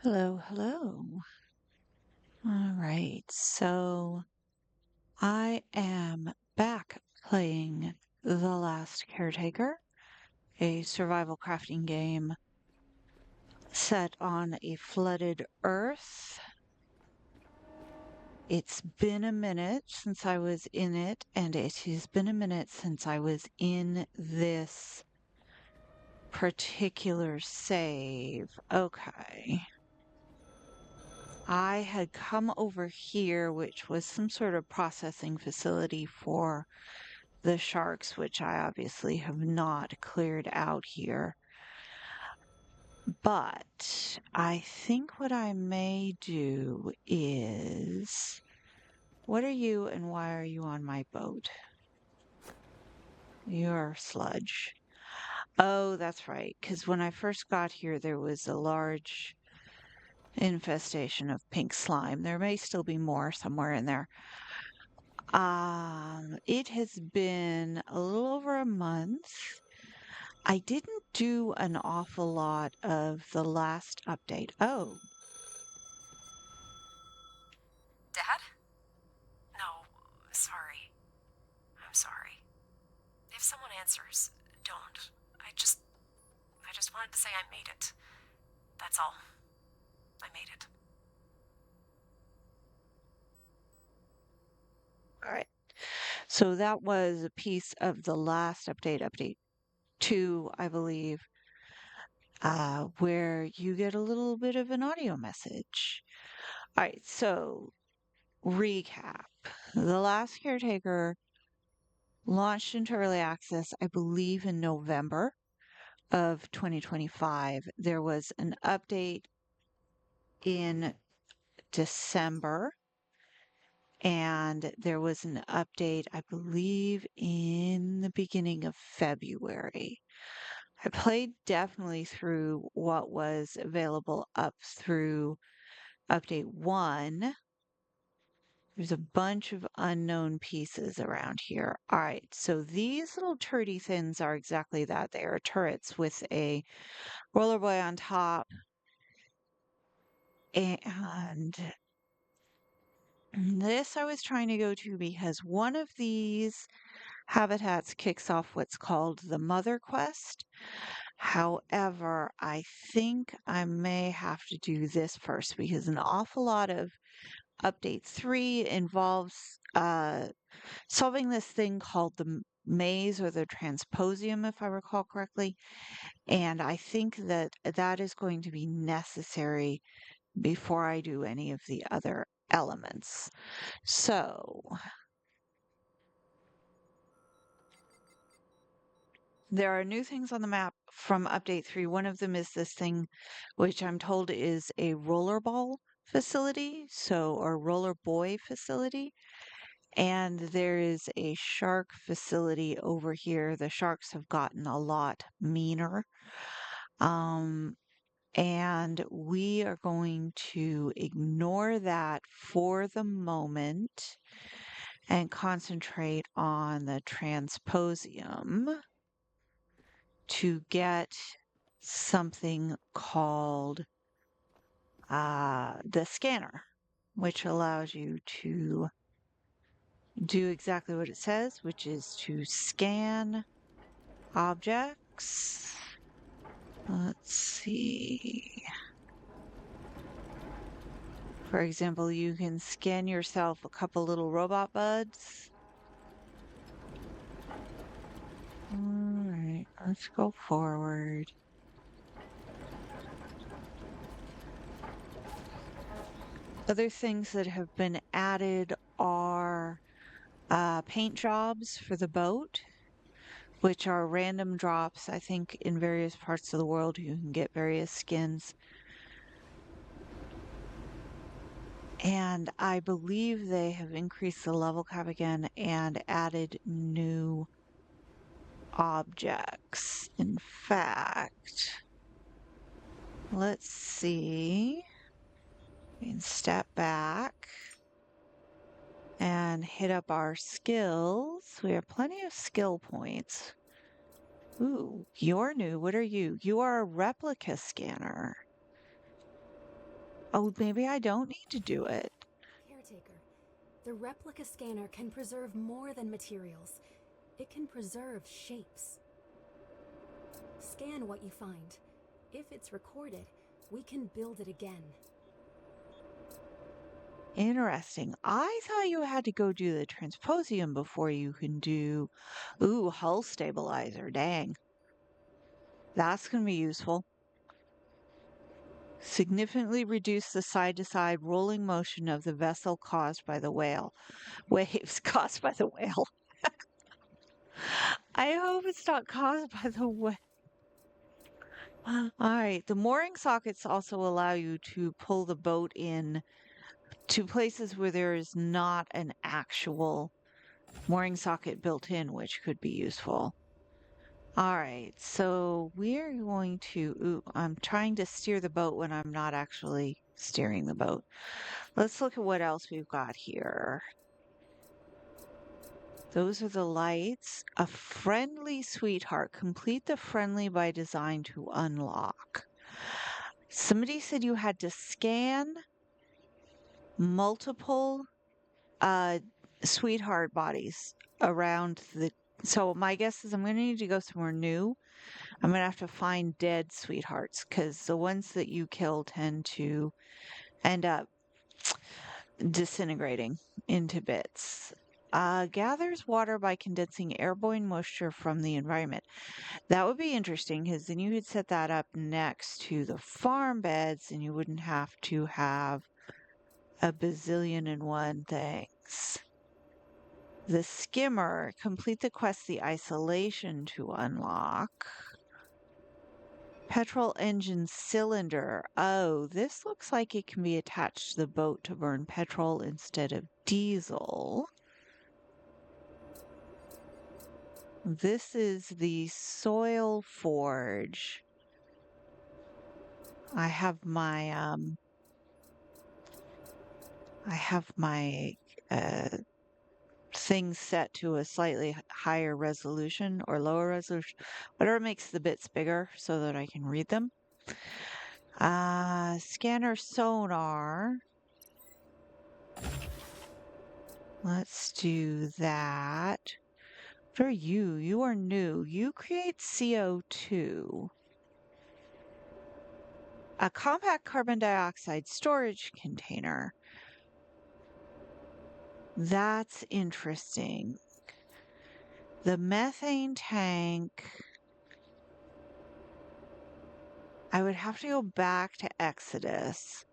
Hello, hello. All right, so I am back playing The Last Caretaker, a survival crafting game set on a flooded Earth. It's been a minute since I was in it, and it has been a minute since I was in this particular save. Okay. I had come over here, which was some sort of processing facility for the sharks, which I obviously have not cleared out here. But I think what I may do is, what are you and why are you on my boat? You're sludge. Oh, that's right, because when I first got here, there was a large infestation of pink slime. There may still be more somewhere in there. It has been a little over a month. I didn't do an awful lot of the last update. Oh, Dad? No, sorry. I'm sorry. If someone answers, don't. I just wanted to say I made it. That's all. I made it. all right. So that was a piece of the last update 2, I believe, where you get a little bit of an audio message. All right, so recap. The Last Caretaker launched into early access, I believe, in November of 2025. There was an update in December, and there was an update, I believe, in the beginning of February. I played definitely through what was available up through update 1. There's a bunch of unknown pieces around here. All right, so these little turdy thins are exactly that. They are turrets with a roller boy on top, and this I was trying to go to because one of these habitats kicks off what's called the Mother Quest. However, I think I may have to do this first because an awful lot of update 3 involves solving this thing called the maze or the transposium, if I recall correctly. And I think that that is going to be necessary before I do any of the other elements. So there are new things on the map from update 3. One of them is this thing, which I'm told is a rollerball facility, or roller boy facility. And there is a shark facility over here. The sharks have gotten a lot meaner. Um, and we are going to ignore that for the moment and concentrate on the transposium to get something called the scanner, which allows you to do exactly what it says, which is to scan objects. Let's see. For example, you can scan yourself a couple little robot buds. All right, let's go forward. Other things that have been added are paint jobs for the boat, which are random drops. I think in various parts of the world you can get various skins. And I believe they have increased the level cap again and added new objects. In fact, let's see. We can step back and hit up our skills. We have plenty of skill points. Ooh, you're new. What are you? You are a replica scanner. Oh, maybe I don't need to do it. Caretaker, the replica scanner can preserve more than materials. It can preserve shapes. Scan what you find. If it's recorded, we can build it again. Interesting. I thought you had to go do the Transposium before you can do, ooh, hull stabilizer. Dang. That's going to be useful. Significantly reduce the side to side rolling motion of the vessel caused by the whale. Waves caused by the whale. I hope it's not caused by the whale. All right. The mooring sockets also allow you to pull the boat in to places where there is not an actual mooring socket built in, which could be useful. All right, so we're going to, ooh, I'm trying to steer the boat when I'm not actually steering the boat. Let's look at what else we've got here. Those are the lights. A friendly sweetheart. Complete the friendly by design to unlock. Somebody said you had to scan multiple uh sweetheart bodies around the, so my guess is I'm going to need to go somewhere new. I'm going to have to find dead sweethearts because the ones that you kill tend to end up disintegrating into bits. Gathers water by condensing airborne moisture from the environment. That would be interesting because then you could set that up next to the farm beds and you wouldn't have to have a bazillion and one things. The skimmer, complete the quest, the isolation to unlock. Petrol engine cylinder. Oh, this looks like it can be attached to the boat to burn petrol instead of diesel. This is the soil forge. I have my uh thing set to a slightly higher resolution or lower resolution, whatever makes the bits bigger so that I can read them. Scanner sonar. Let's do that. What are you? You are new. You create CO2. A compact carbon dioxide storage container. That's interesting. The methane tank. I would have to go back to Exodus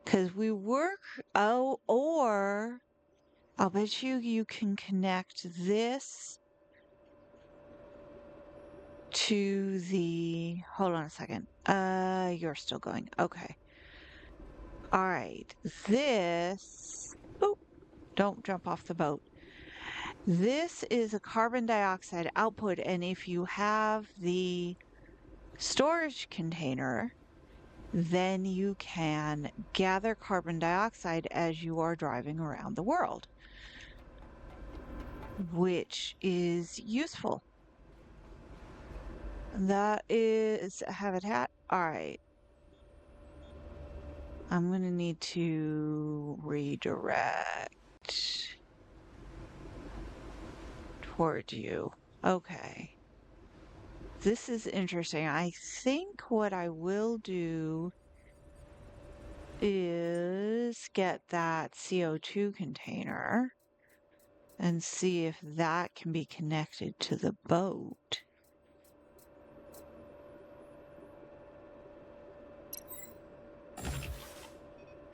because we work. Oh, or I'll bet you can connect this to the. Hold on a second. You're still going. Okay. All right. This. Oh, don't jump off the boat. This is a carbon dioxide output, and if you have the storage container, then you can gather carbon dioxide as you are driving around the world, which is useful. That is habitat. All right. I'm going to need to redirect toward you. Okay. This is interesting. I think what I will do is get that CO2 container and see if that can be connected to the boat.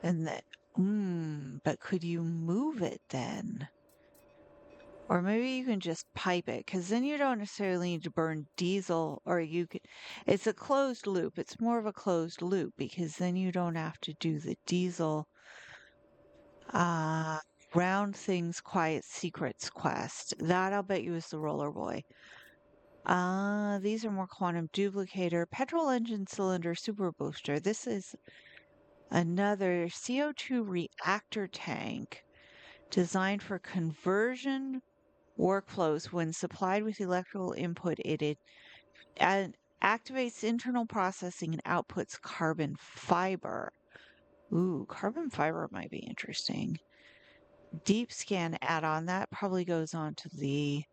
And then, but could you move it then? Or maybe you can just pipe it, because then you don't necessarily need to burn diesel, or you could, it's a closed loop. It's more of a closed loop because then you don't have to do the diesel uh round things quiet secrets quest. That I'll bet you is the roller boy. These are more quantum duplicator, petrol engine cylinder super booster. This is another CO2 reactor tank designed for conversion workflows. When supplied with electrical input, it activates internal processing and outputs carbon fiber. Ooh, carbon fiber might be interesting. Deep scan add-on, that probably goes on to the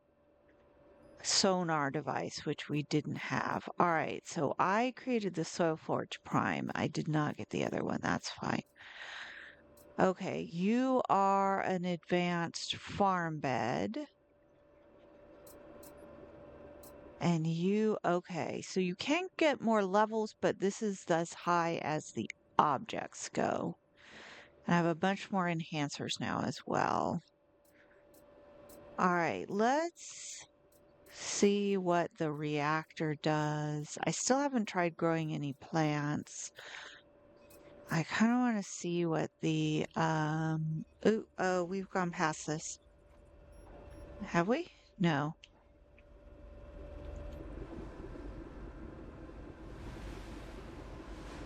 sonar device, which we didn't have. All right, so I created the Soil Forge Prime. I did not get the other one. That's fine. Okay, you are an advanced farm bed. And okay, so you can get more levels, but this is as high as the objects go. And I have a bunch more enhancers now as well. All right, let's see what the reactor does. I still haven't tried growing any plants. I kind of want to see what the ooh, oh, we've gone past this. Have we? No.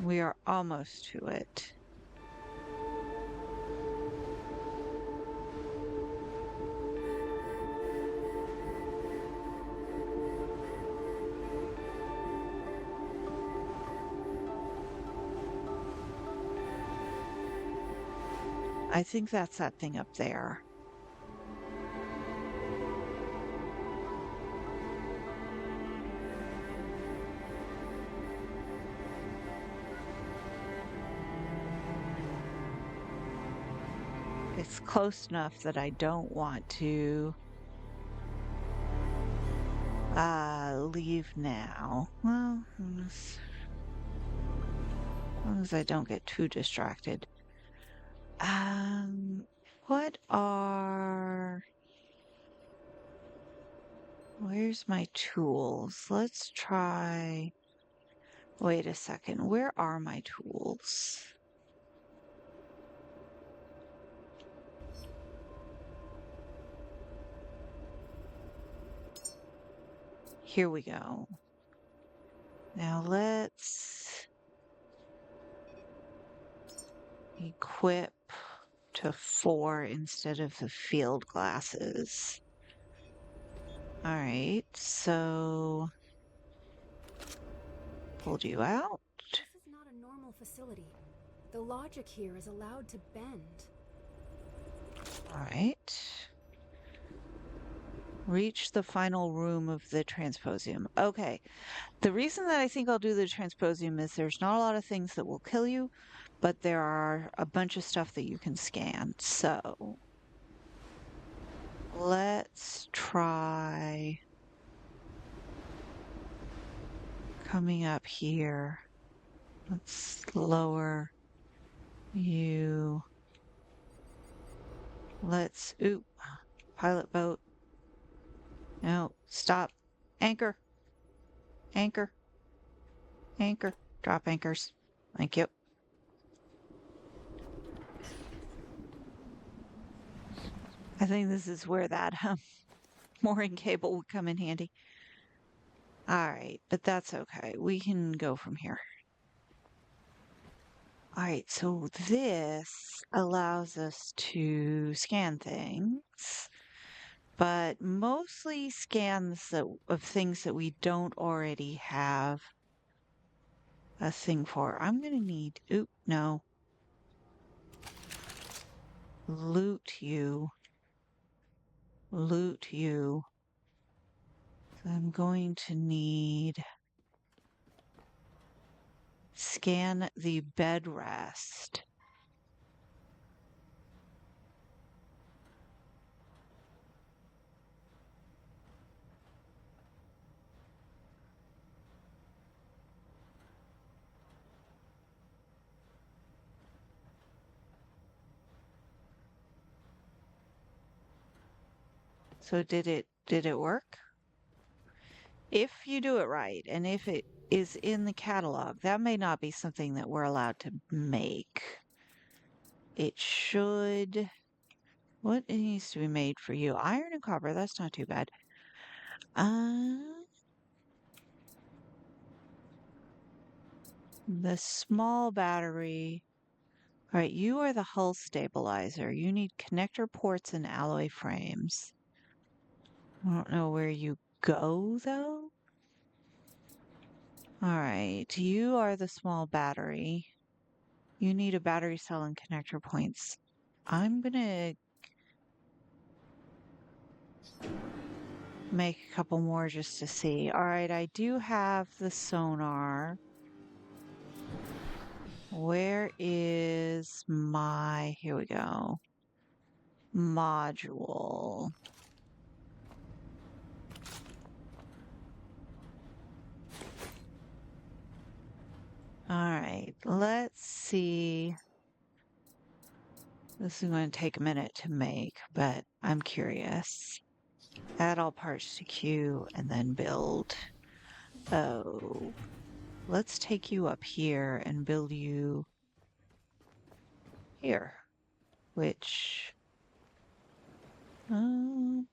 We are almost to it. I think that's that thing up there. It's close enough that I don't want to leave now. Well, as long as I don't get too distracted. Um, what are where's my tools? Let's try. Wait a second. Where are my tools? Here we go. Now let's equip to 4 instead of the field glasses. All right, so pulled you out. This is not a normal facility. The logic here is allowed to bend. All right. Reach the final room of the Transposium. Okay. The reason that I think I'll do the Transposium is there's not a lot of things that will kill you, but there are a bunch of stuff that you can scan. So let's try coming up here. Let's lower you. Ooh, pilot boat. No, stop. Anchor. Anchor. Anchor. Drop anchors. Thank you. I think this is where that mooring cable would come in handy. All right, but that's okay. We can go from here. All right, so this allows us to scan things, but mostly scans of things that we don't already have a thing for. I'm gonna need, oop, no. Loot you. Loot you. So I'm going to need scan the bed rest. So did it work? If you do it right, and if it is in the catalog, that may not be something that we're allowed to make. It should. What needs to be made for you? Iron and copper, that's not too bad. The small battery. All right, you are the hull stabilizer. You need connector ports and alloy frames. I don't know where you go, though. All right, you are the small battery. You need a battery cell and connector points. I'm gonna make a couple more just to see. All right, I do have the sonar. Where is my, here we go, module. All right, let's see. This is going to take a minute to make, but I'm curious. Add all parts to queue and then build. Oh, let's take you up here and build you here, which, um,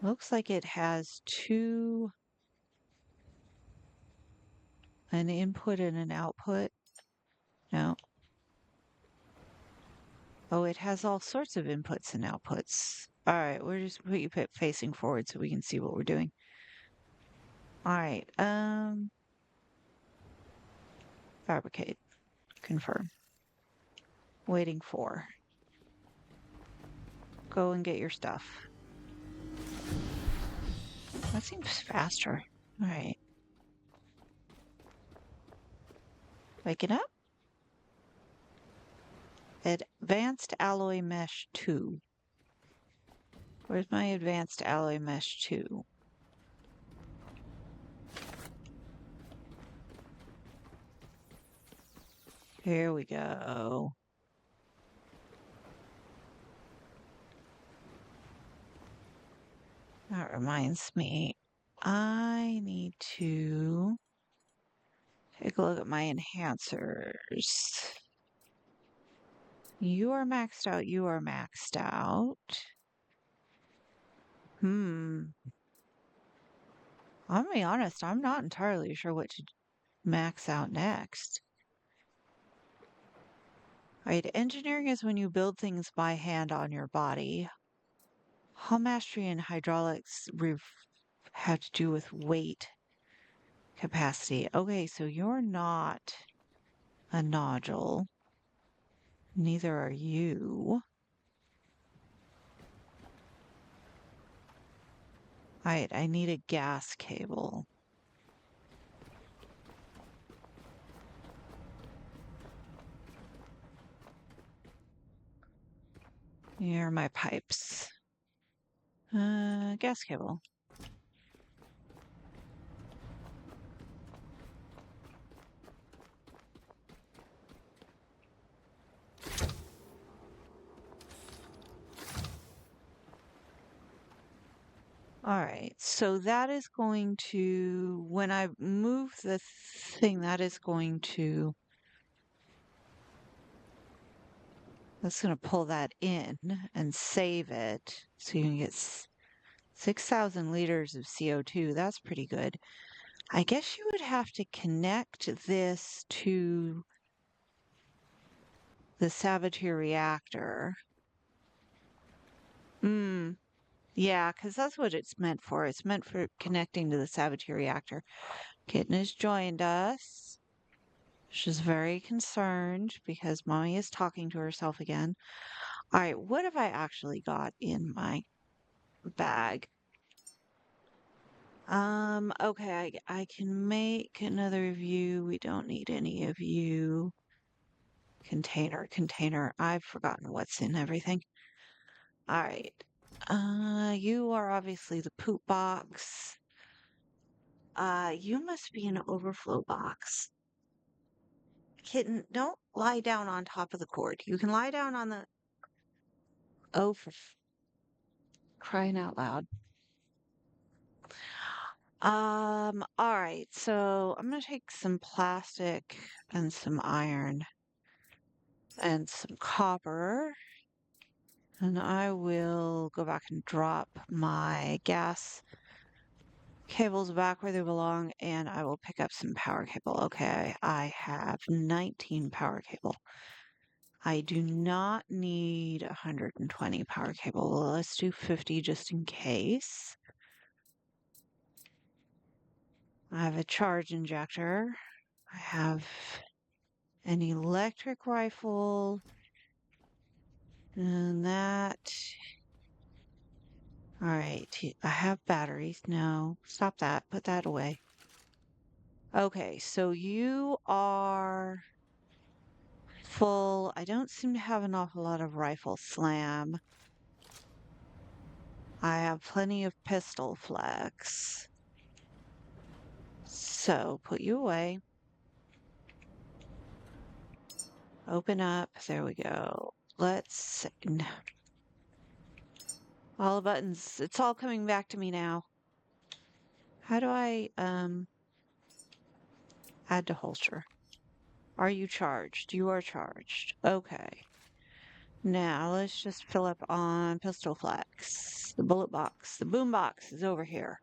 looks like it has an input and an output. No. Oh, it has all sorts of inputs and outputs. All right, we're just put you facing forward so we can see what we're doing. All right, fabricate, confirm. Waiting for. Go and get your stuff. That seems faster. All right. Waking up. Advanced alloy mesh 2. Where's my advanced alloy mesh 2? Here we go. That reminds me, I need to take a look at my enhancers. You are maxed out. You are maxed out. I'm gonna be honest, I'm not entirely sure what to max out next. Right, engineering is when you build things by hand on your body. Hull mastery and hydraulics have to do with weight capacity. Okay, so you're not a nodule. Neither are you. Alright, I need a gas cable. Here are my pipes. Gas cable. All right, so that is going to, when I move the thing, that is going to, that's going to pull that in and save it. So you can get 6,000 liters of CO2. That's pretty good. I guess you would have to connect this to the Saboteur reactor. Yeah, because that's what it's meant for. It's meant for connecting to the Saboteur reactor. Kitten has joined us. She's very concerned because Mommy is talking to herself again. All right, what have I actually got in my bag? Okay, I can make another of you. We don't need any of you. Container. I've forgotten what's in everything. All right. You are obviously the poop box. You must be an overflow box. Kitten, don't lie down on top of the cord. You can lie down on the. Oh, for crying out loud. All right. So I'm gonna take some plastic and some iron and some copper, and I will go back and drop my gas cables back where they belong, and I will pick up some power cable. Okay, I have 19 power cable. I do not need 120 power cable. Well, let's do 50 just in case. I have a charge injector. I have an electric rifle. And that. All right. I have batteries. No, stop that. Put that away. Okay, so you are full. I don't seem to have an awful lot of rifle slam. I have plenty of pistol flex. So put you away. Open up. There we go. Let's. All the buttons. It's all coming back to me now. How do I add to holster? Are you charged? You are charged. Okay. Now let's just fill up on pistol flex. The bullet box. The boom box is over here.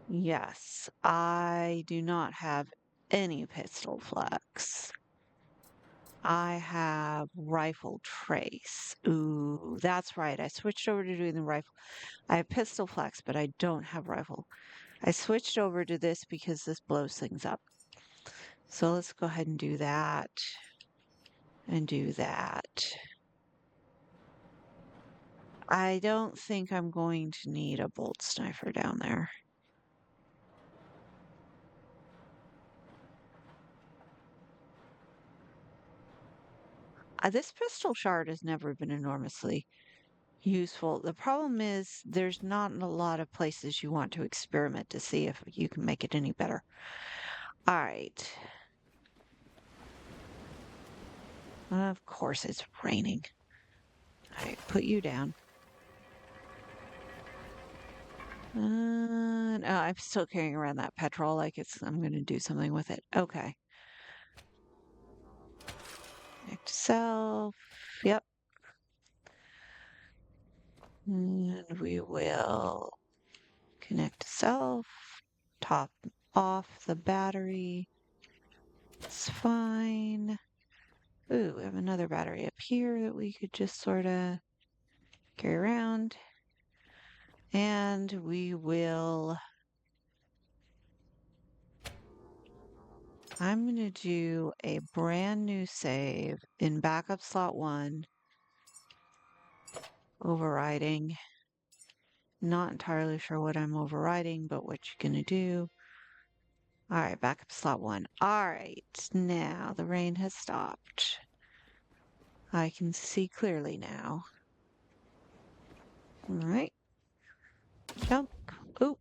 Yes, I do not have any pistol flex. I have rifle trace. Ooh, that's right. I switched over to doing the rifle. I have pistol flex, but I don't have rifle. I switched over to this because this blows things up. So let's go ahead and do that. And do that. I don't think I'm going to need a bolt sniper down there. This pistol shard has never been enormously useful. The problem is there's not a lot of places you want to experiment to see if you can make it any better. All right. Of course it's raining. All right, put you down. No, I'm still carrying around that petrol like I'm going to do something with it. Okay. Connect to self. Yep. And we will connect to self. Top off the battery. It's fine. Ooh, we have another battery up here that we could just sort of carry around. And we will. I'm going to do a brand new save in backup slot 1. Overriding. Not entirely sure what I'm overriding, but what you're going to do. All right, backup slot 1. All right, now the rain has stopped. I can see clearly now. All right. Jump. Oop.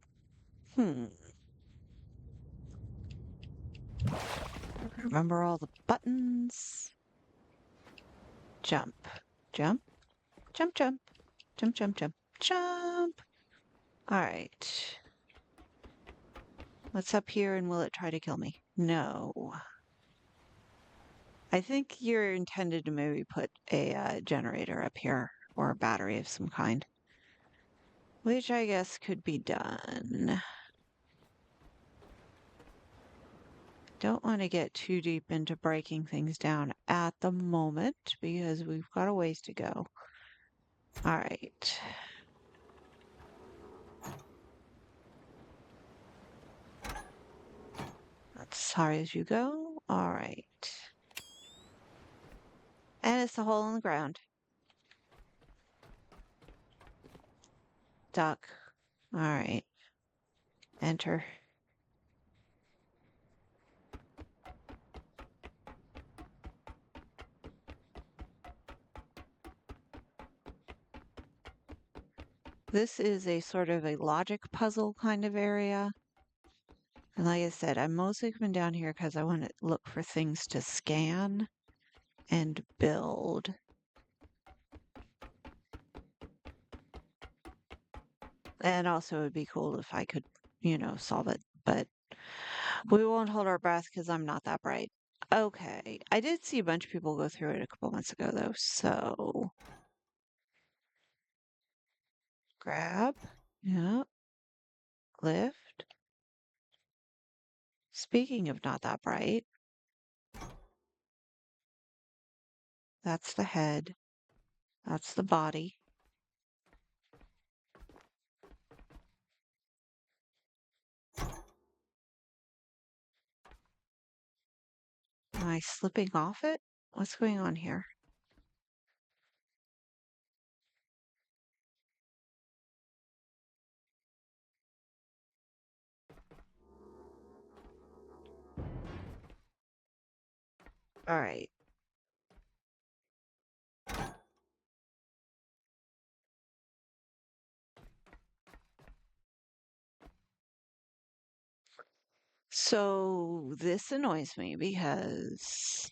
Remember all the buttons. Jump. Jump. Jump, jump. Jump, jump, jump. Jump. All right. What's up here and will it try to kill me? No. I think you're intended to maybe put a generator up here or a battery of some kind. Which I guess could be done. Don't want to get too deep into breaking things down at the moment because we've got a ways to go. All right. That's as high as you go. All right. And it's the hole in the ground. Duck. All right. Enter. This is a sort of a logic puzzle kind of area. And like I said, I'm mostly coming down here because I want to look for things to scan and build. And also it would be cool if I could, solve it. But we won't hold our breath because I'm not that bright. Okay. I did see a bunch of people go through it a couple months ago though. So grab. Yeah. Lift. Speaking of not that bright, that's the head. That's the body. Am I slipping off it? What's going on here? All right. So this annoys me because,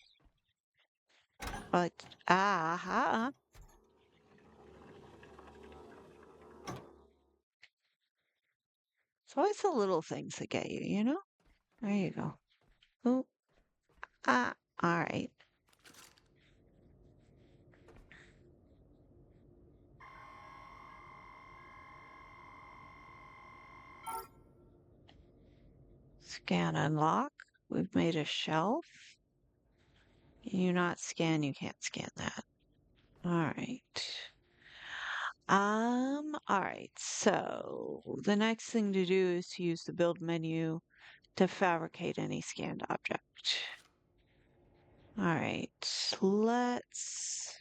like, aha. It's always the little things that get you, you know? There you go. Oh, ah, all right. Scan unlock. We've made a shelf. You not scan, you can't scan that. All right. All right. So the next thing to do is to use the build menu to fabricate any scanned object. All right. Let's.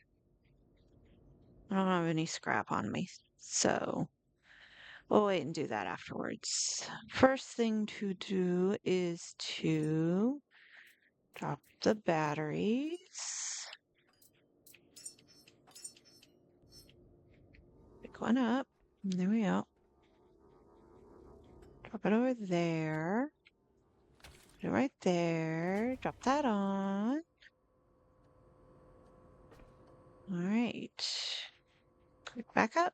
I don't have any scrap on me, so we'll wait and do that afterwards. First thing to do is to drop the batteries. Pick one up. There we go. Drop it over there. Put it right there. Drop that on. All right. Click back up.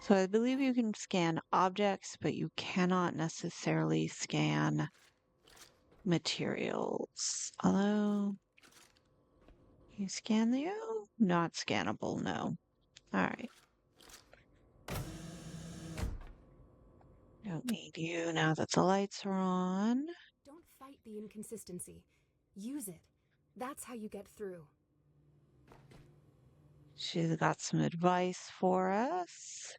So I believe you can scan objects, but you cannot necessarily scan materials. Although, you scan the O? Not scannable, no. All right. Don't need you now that the lights are on. Don't fight the inconsistency. Use it. That's how you get through. She's got some advice for us.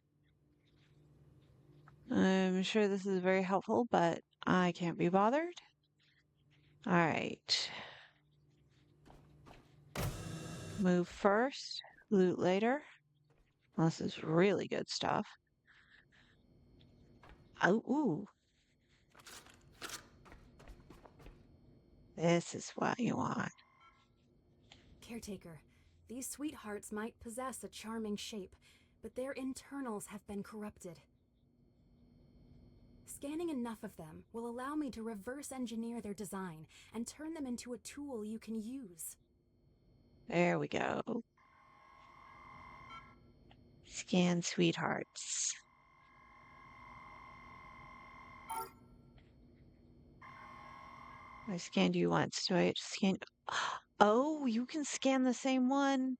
I'm sure this is very helpful, but I can't be bothered. All right. Move first, loot later. Well, this is really good stuff. Oh, ooh. This is what you want. Caretaker, these sweethearts might possess a charming shape, but their internals have been corrupted. Scanning enough of them will allow me to reverse engineer their design and turn them into a tool you can use. There we go. Scan sweethearts. I scanned you once. Do I scan? Oh, you can scan the same one?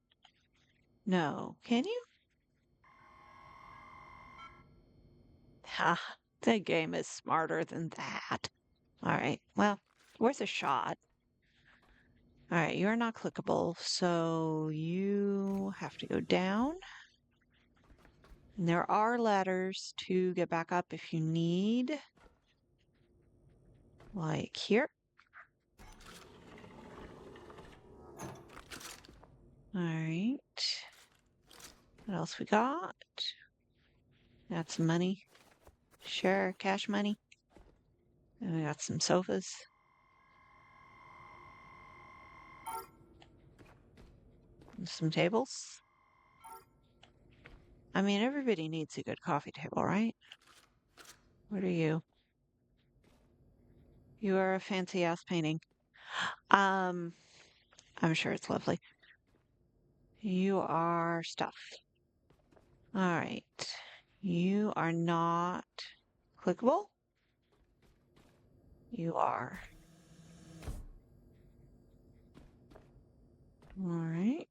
No. Can you? Ha, the game is smarter than that. All right. Well, worth a shot. All right. You're not clickable, so you have to go down. And there are ladders to get back up if you need. Like here. All right. What else we got? Got some money. Sure, cash money. And we got some sofas. And some tables. I mean, everybody needs a good coffee table, right? What are you? You are a fancy ass painting. Um, I'm sure it's lovely. You are stuff. All right. You are not clickable. You are. All right.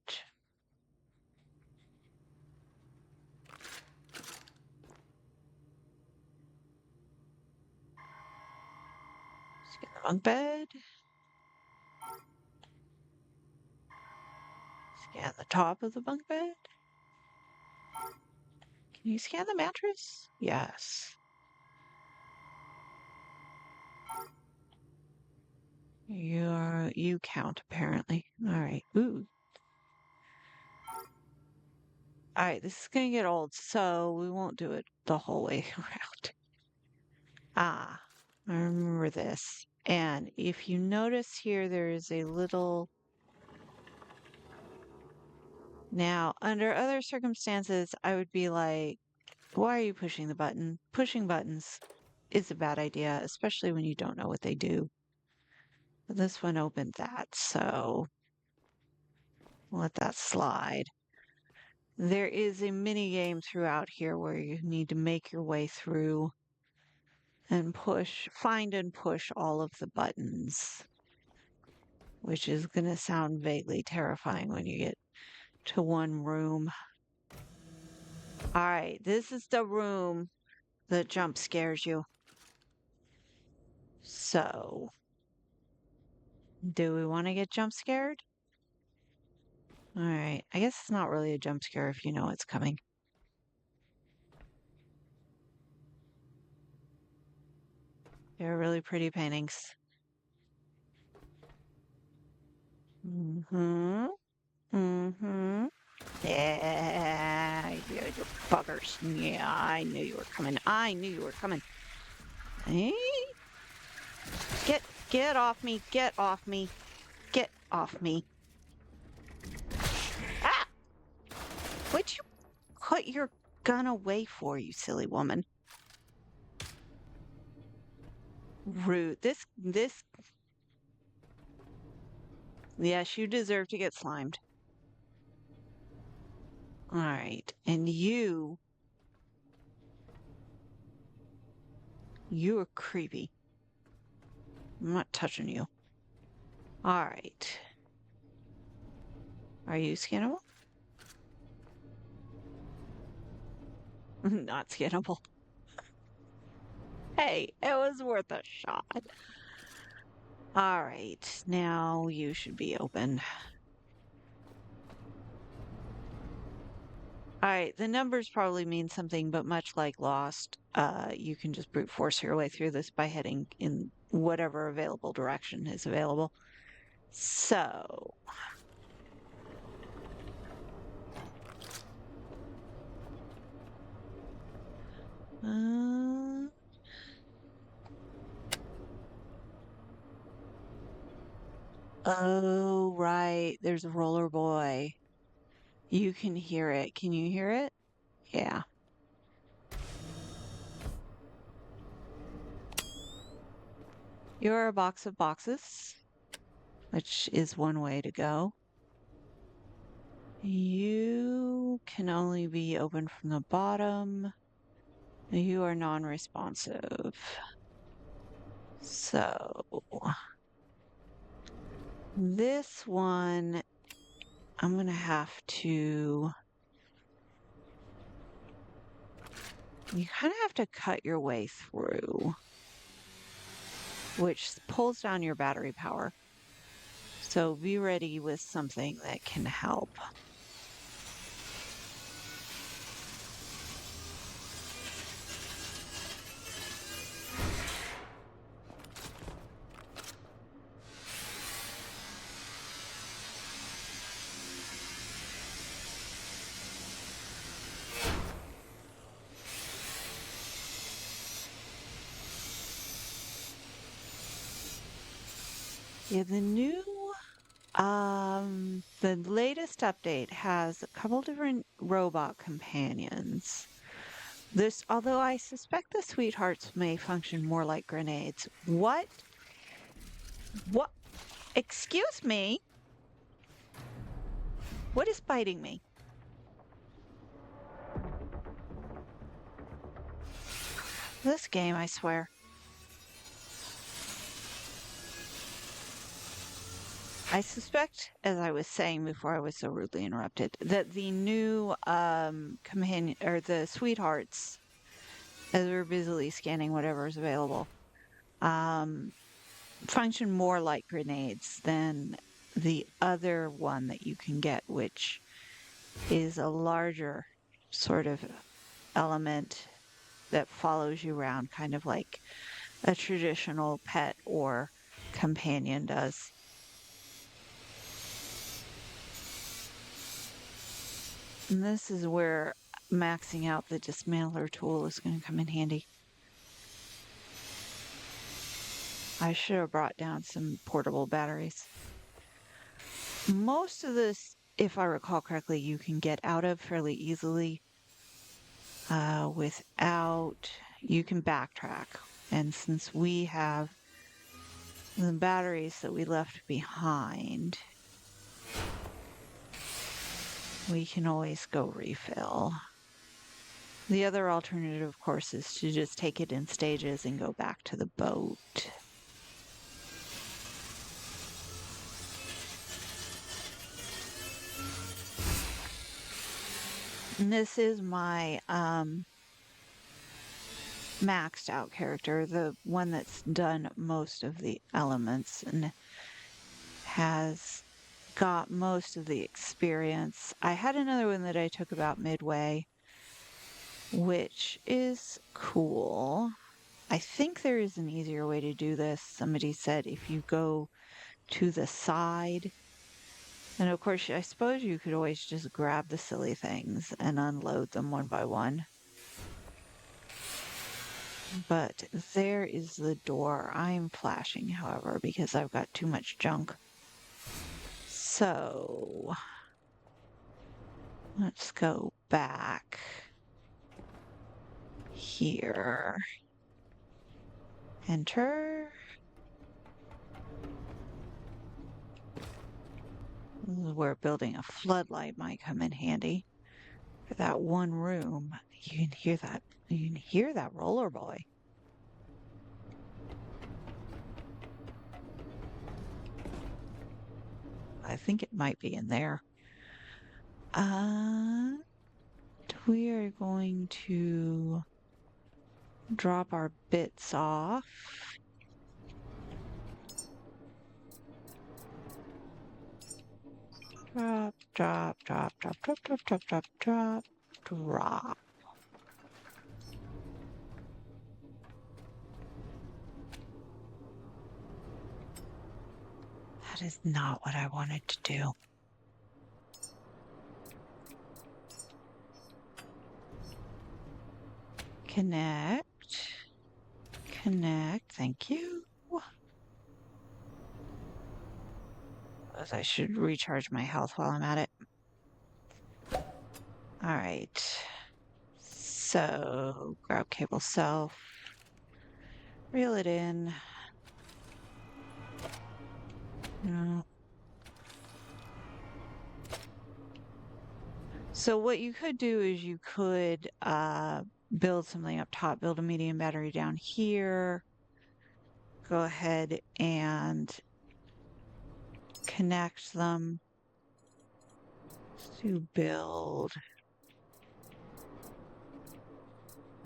Let's get the bunk bed. Scan the top of the bunk bed. Can you scan the mattress? Yes. You count apparently. All right. Ooh. All right, this is gonna get old, so we won't do it the whole way around. Ah, I remember this. And if you notice here, there is a little. Now, under other circumstances, I would be like, why are you pushing the button? Pushing buttons is a bad idea, especially when you don't know what they do. But this one opened that, so let that slide. There is a mini game throughout here where you need to make your way through and find and push all of the buttons, which is going to sound vaguely terrifying when you get to one room. All right, this is the room that jump scares you. So, do we want to get jump scared? All right, I guess it's not really a jump scare if you know it's coming. They're really pretty paintings. Mm-hmm. Mm-hmm. Yeah, you buggers. Yeah, I knew you were coming. I knew you were coming. Hey, get off me. Get off me. Get off me. Ah! What'd you put your gun away for, you silly woman? Rude. This. Yes, you deserve to get slimed. All right. And you are creepy. I'm not touching you. All right. Are you scannable? Not scannable. Hey, it was worth a shot. All right. Now you should be open. All right, the numbers probably mean something, but much like Lost, you can just brute force your way through this by heading in whatever available direction is available. So, uh, oh, right, there's a roller boy. You can hear it. Can you hear it? Yeah. You're a box of boxes, which is one way to go. You can only be opened from the bottom. You are non-responsive. So, this one, I'm going to have to. You kind of have to cut your way through, which pulls down your battery power. So, be ready with something that can help. Yeah, the latest update has a couple different robot companions. Although I suspect the sweethearts may function more like grenades. What? What? Excuse me? What is biting me? This game, I swear. I suspect, as I was saying before I was so rudely interrupted, that the new companion or the sweethearts, as we're busily scanning whatever is available, function more like grenades than the other one that you can get, which is a larger sort of element that follows you around, kind of like a traditional pet or companion does. And this is where maxing out the dismantler tool is going to come in handy. I should have brought down some portable batteries. Most of this, if I recall correctly, you can get out of fairly easily without, you can backtrack. And since we have the batteries that we left behind, we can always go refill. The other alternative, of course, is to just take it in stages and go back to the boat. And this is my maxed out character, the one that's done most of the elements and has got most of the experience. I had another one that I took about midway, which is cool. I think there is an easier way to do this. Somebody said if you go to the side, and of course, I suppose you could always just grab the silly things and unload them one by one. But there is the door. I'm flashing, however, because I've got too much junk. So let's go back here. Enter. This is where building a floodlight might come in handy. For that one room, you can hear that. You can hear that roller boy. I think it might be in there. We are going to drop our bits off. Drop, drop, drop, drop, drop, drop, drop, drop, drop, drop. That is not what I wanted to do. Connect. Connect. Thank you. As I should recharge my health while I'm at it. All right. So grab cable self. Reel it in. No. So what you could do is you could build something up top, build a medium battery down here. Go ahead and connect them to build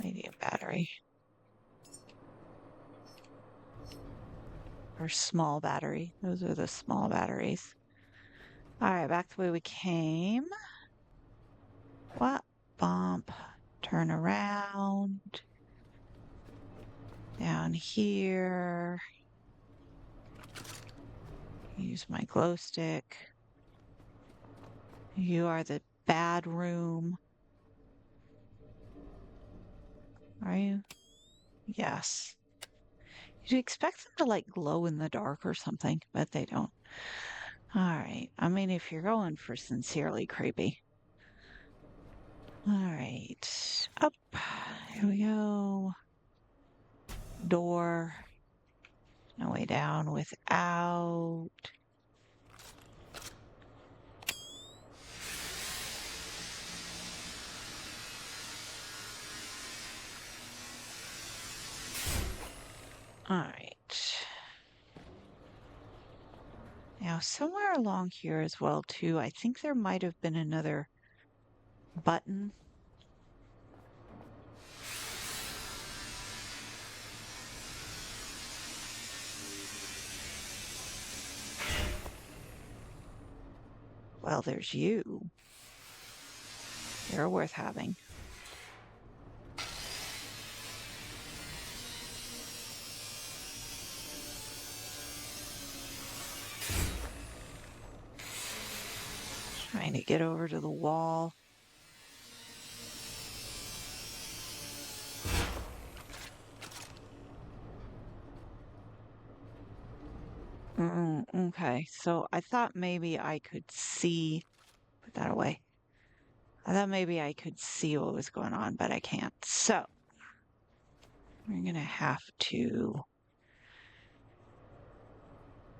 medium battery. Or small battery. Those are the small batteries. All right, back the way we came. What? Bump. Turn around. Down here. Use my glow stick. You are the bad room. Are you? Yes. You'd expect them to like glow in the dark or something, but they don't. All right. I mean, if you're going for sincerely creepy. All right. Up. Here we go. Door. No way down without. All right. Now, somewhere along here as well, too, I think there might have been another button. Well, there's you. You're worth having. Trying to get over to the wall. Okay, so I thought maybe I could see. Put that away. I thought maybe I could see what was going on, but I can't. So we're gonna have to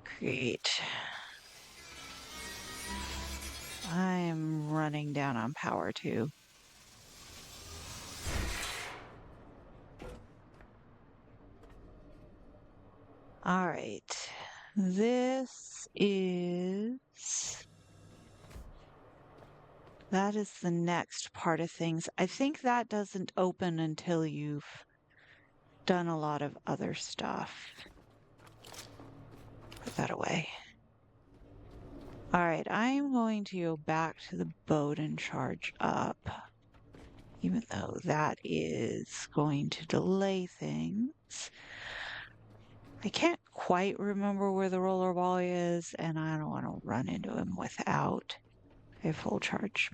create. I'm running down on power too. All right. This is. That is the next part of things. I think that doesn't open until you've done a lot of other stuff. Put that away. All right, I'm going to go back to the boat and charge up, even though that is going to delay things. I can't quite remember where the rollerball is, and I don't want to run into him without a full charge.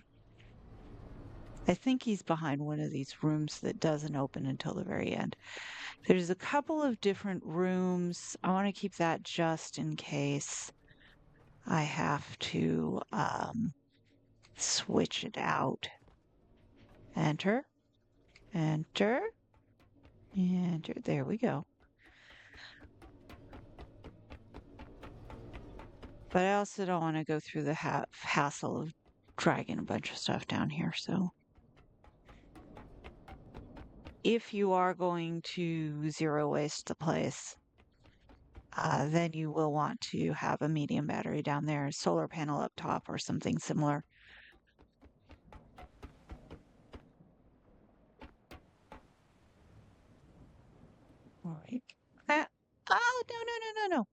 I think he's behind one of these rooms that doesn't open until the very end. There's a couple of different rooms. I want to keep that just in case I have to switch it out. Enter, enter, enter. There we go. But I also don't want to go through the hassle of dragging a bunch of stuff down here. So if you are going to zero waste the place, then you will want to have a medium battery down there, solar panel up top, or something similar. All right. Oh, no, no, no, no, no.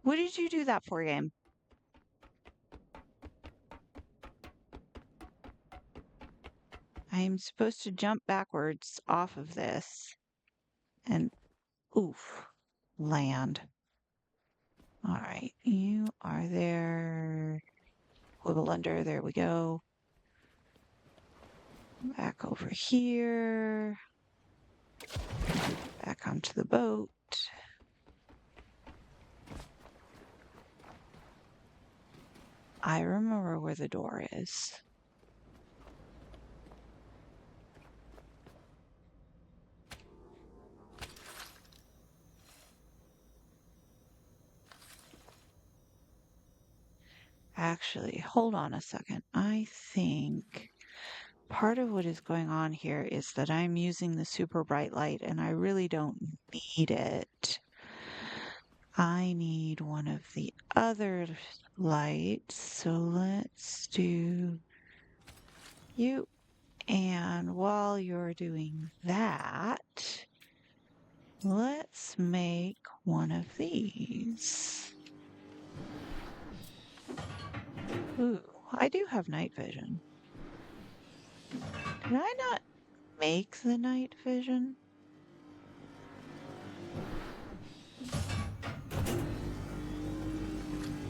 What did you do that for, game? I'm supposed to jump backwards off of this and oof, land. All right, you are there. Wiggle under, there we go. Back over here. Back onto the boat. I remember where the door is. Actually, hold on a second. I think part of what is going on here is that I'm using the super bright light and I really don't need it. I need one of the other lights. So let's do you. And while you're doing that, let's make one of these. Ooh, I do have night vision. Did I not make the night vision?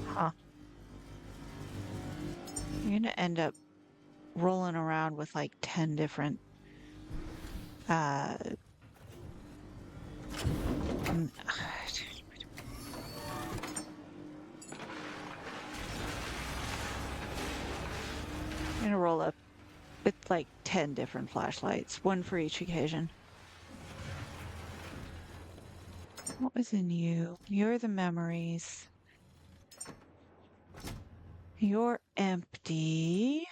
Huh. You're gonna end up rolling around with like 10 different uh I'm gonna roll up with like 10 different flashlights, one for each occasion. What was in you? You're the memories. You're empty.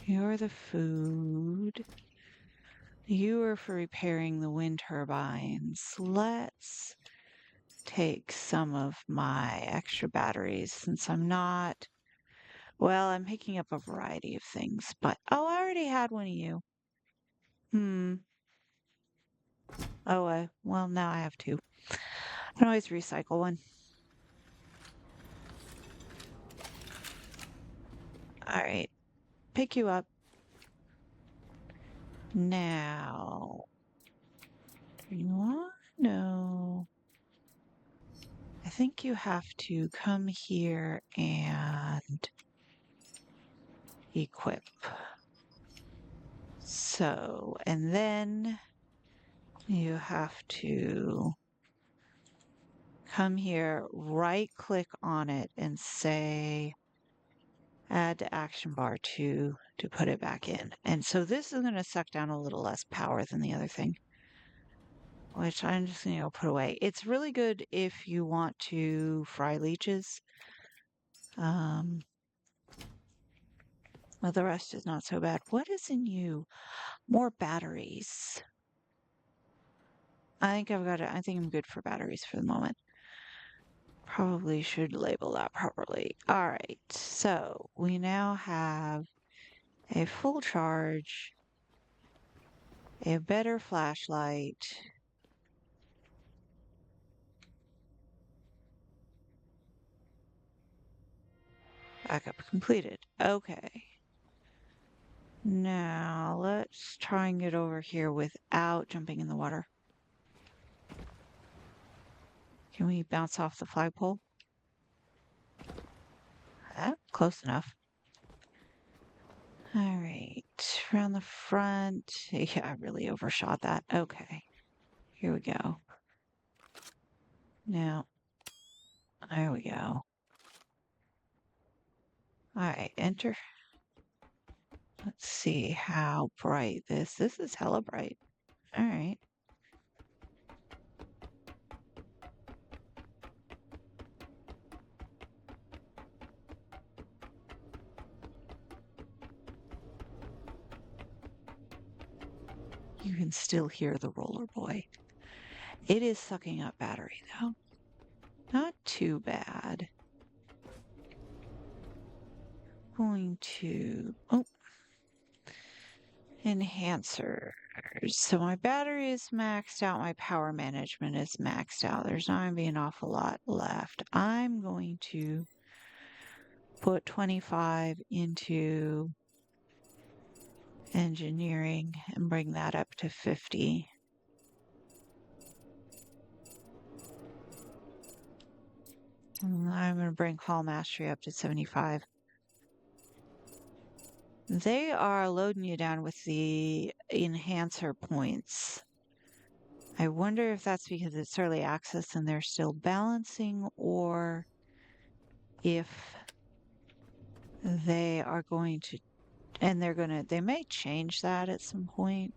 You're the food. You are for repairing the wind turbines. Let's take some of my extra batteries since I'm not. Well, I'm picking up a variety of things, but oh, I already had one of you. Oh, well, now I have two. I can always recycle one. All right. Pick you up. Now, you want to know, I think you have to come here and equip. So, and then you have to come here, right click on it and say add to action bar to put it back in. And so this is going to suck down a little less power than the other thing, which I'm just going to put away. It's really good if you want to fry leeches. Well, the rest is not so bad. What is in you? More batteries. I think I think I'm good for batteries for the moment. Probably should label that properly. All right. So we now have a full charge, a better flashlight. Backup completed. Okay. Now let's try and get over here without jumping in the water. Can we bounce off the flagpole? Close enough. All right, around the front. Yeah, I really overshot that. Okay, here we go. Now, there we go. All right, enter. Let's see how bright this is hella bright. All right. You can still hear the roller boy. It is sucking up battery though. Not too bad. Going to, enhancers. So my battery is maxed out. My power management is maxed out. There's not going to be an awful lot left. I'm going to put 25 into engineering and bring that up to 50. And I'm going to bring Hall Mastery up to 75. They are loading you down with the enhancer points. I wonder if that's because it's early access and they're still balancing, or if they are going to, and they may change that at some point,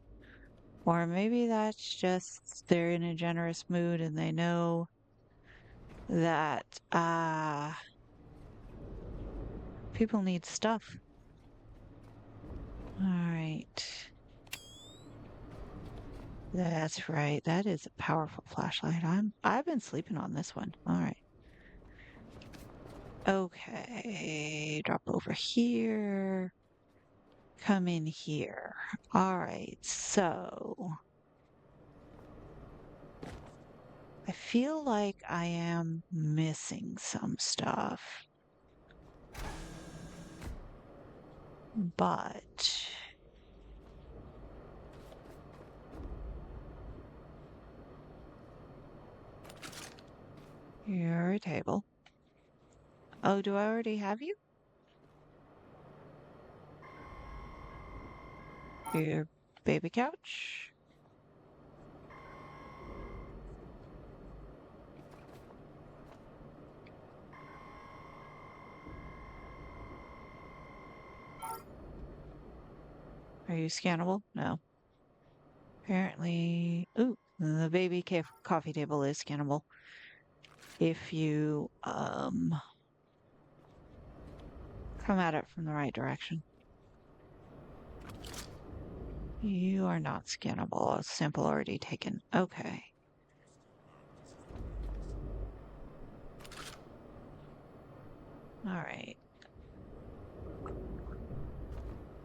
or maybe that's just they're in a generous mood and they know that people need stuff. All right. That's right. That is a powerful flashlight. I've been sleeping on this one. All right. Okay. Drop over here. Come in here. All right. So I feel like I am missing some stuff. But you're a table. Oh, do I already have you? Your baby couch? Are you scannable? No. Apparently, ooh, the baby coffee table is scannable. If you come at it from the right direction. You are not scannable. A sample already taken. Okay. All right.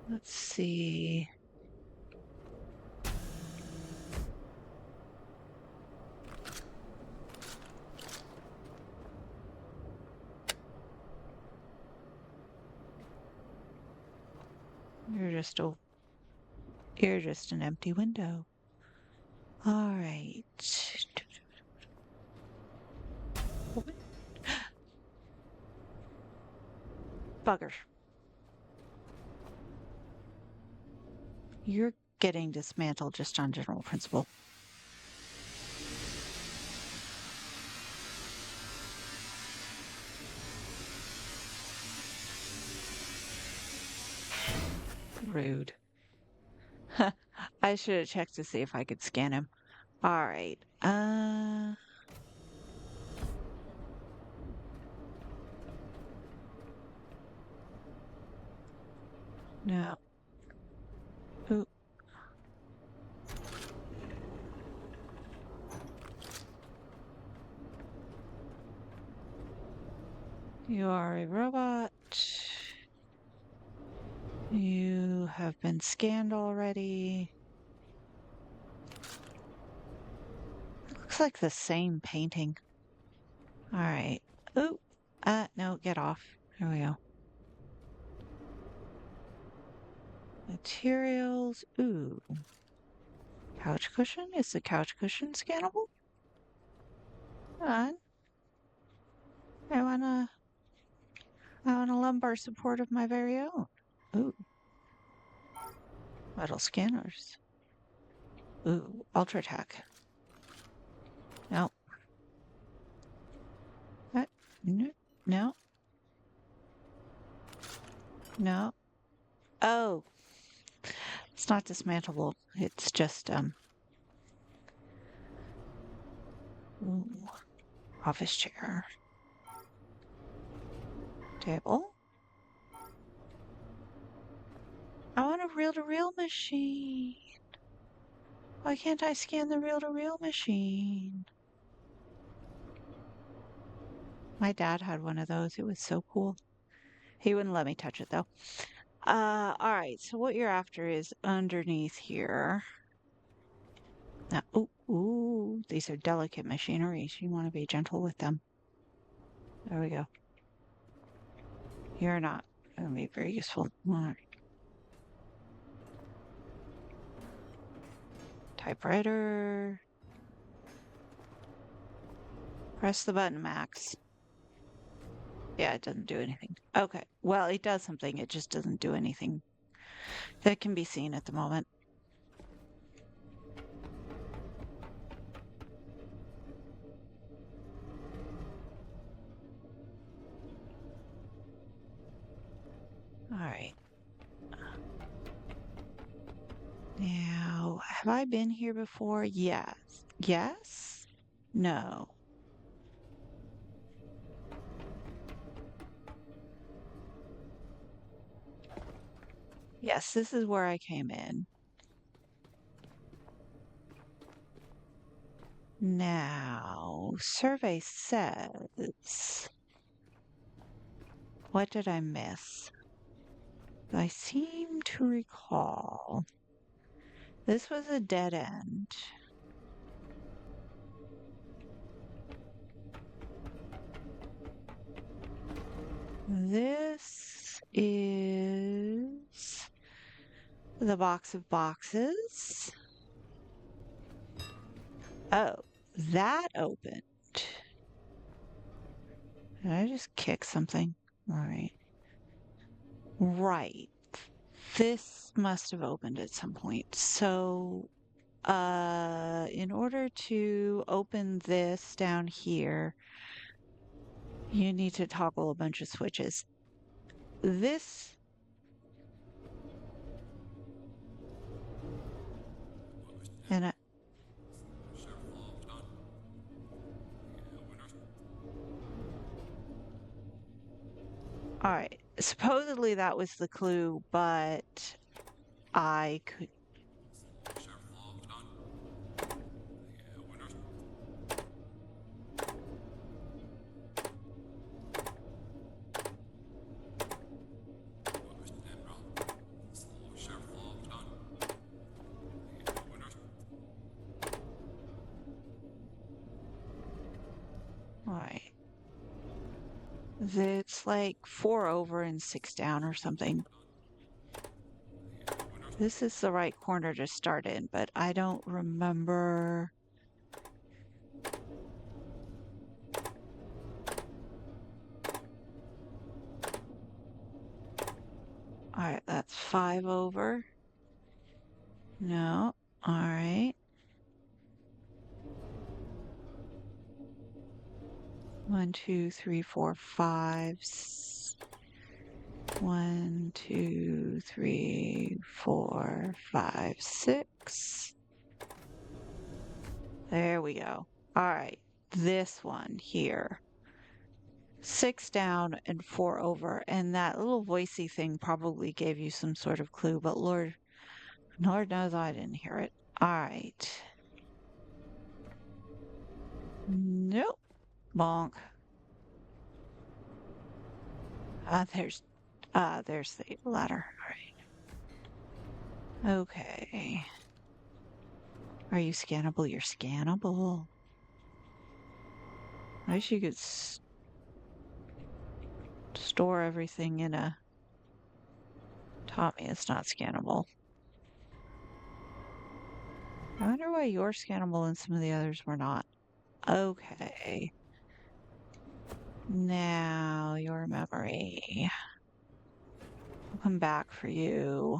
Let's see. you're just an empty window. All right. Bugger. You're getting dismantled just on general principle. Rude. I should have checked to see if I could scan him. All right. No. Ooh. You are a robot. You have been scanned already. Looks like the same painting. All right. Ooh. No, get off. There we go. Materials. Ooh. Couch cushion? Is the couch cushion scannable? On. I want a lumbar support of my very own. Ooh. Metal scanners. Ooh. Ultra tech. No. What? No. No. No. Oh. It's not dismantleable. It's just, ooh. Office chair. Table. I want a reel-to-reel machine. Why can't I scan the reel-to-reel machine? My dad had one of those. It was so cool. He wouldn't let me touch it though. All right. So what you're after is underneath here. Now, ooh, these are delicate machineries. You want to be gentle with them. There we go. You're not going to be very useful. All right. Typewriter. Press the button, Max. Yeah, it doesn't do anything. Okay. Well, it does something. It just doesn't do anything that can be seen at the moment. All right. Now, have I been here before? Yes. Yes? No. Yes, this is where I came in. Now, survey says, what did I miss? I seem to recall this was a dead end. This is the box of boxes. Oh, that opened. Did I just kick something? All right. Right. This must have opened at some point. So, in order to open this down here, you need to toggle a bunch of switches. This and all right. Supposedly that was the clue, but I could. All right. It's like 4 over and 6 down or something. This is the right corner to start in, but I don't remember. All right, that's 5 over. No. All right. 1, 2, 3, 4, 5. 1, 2, 3, 4, 5, 6. There we go. All right. This one here. 6 down and 4 over. And that little voicey thing probably gave you some sort of clue, but Lord knows I didn't hear it. All right. Nope. Bonk. There's the ladder. All right. Okay. Are you scannable? You're scannable. I wish you could store everything in a Tommy. It's not scannable. I wonder why you're scannable and some of the others were not. Okay. Now your memory. I'll come back for you.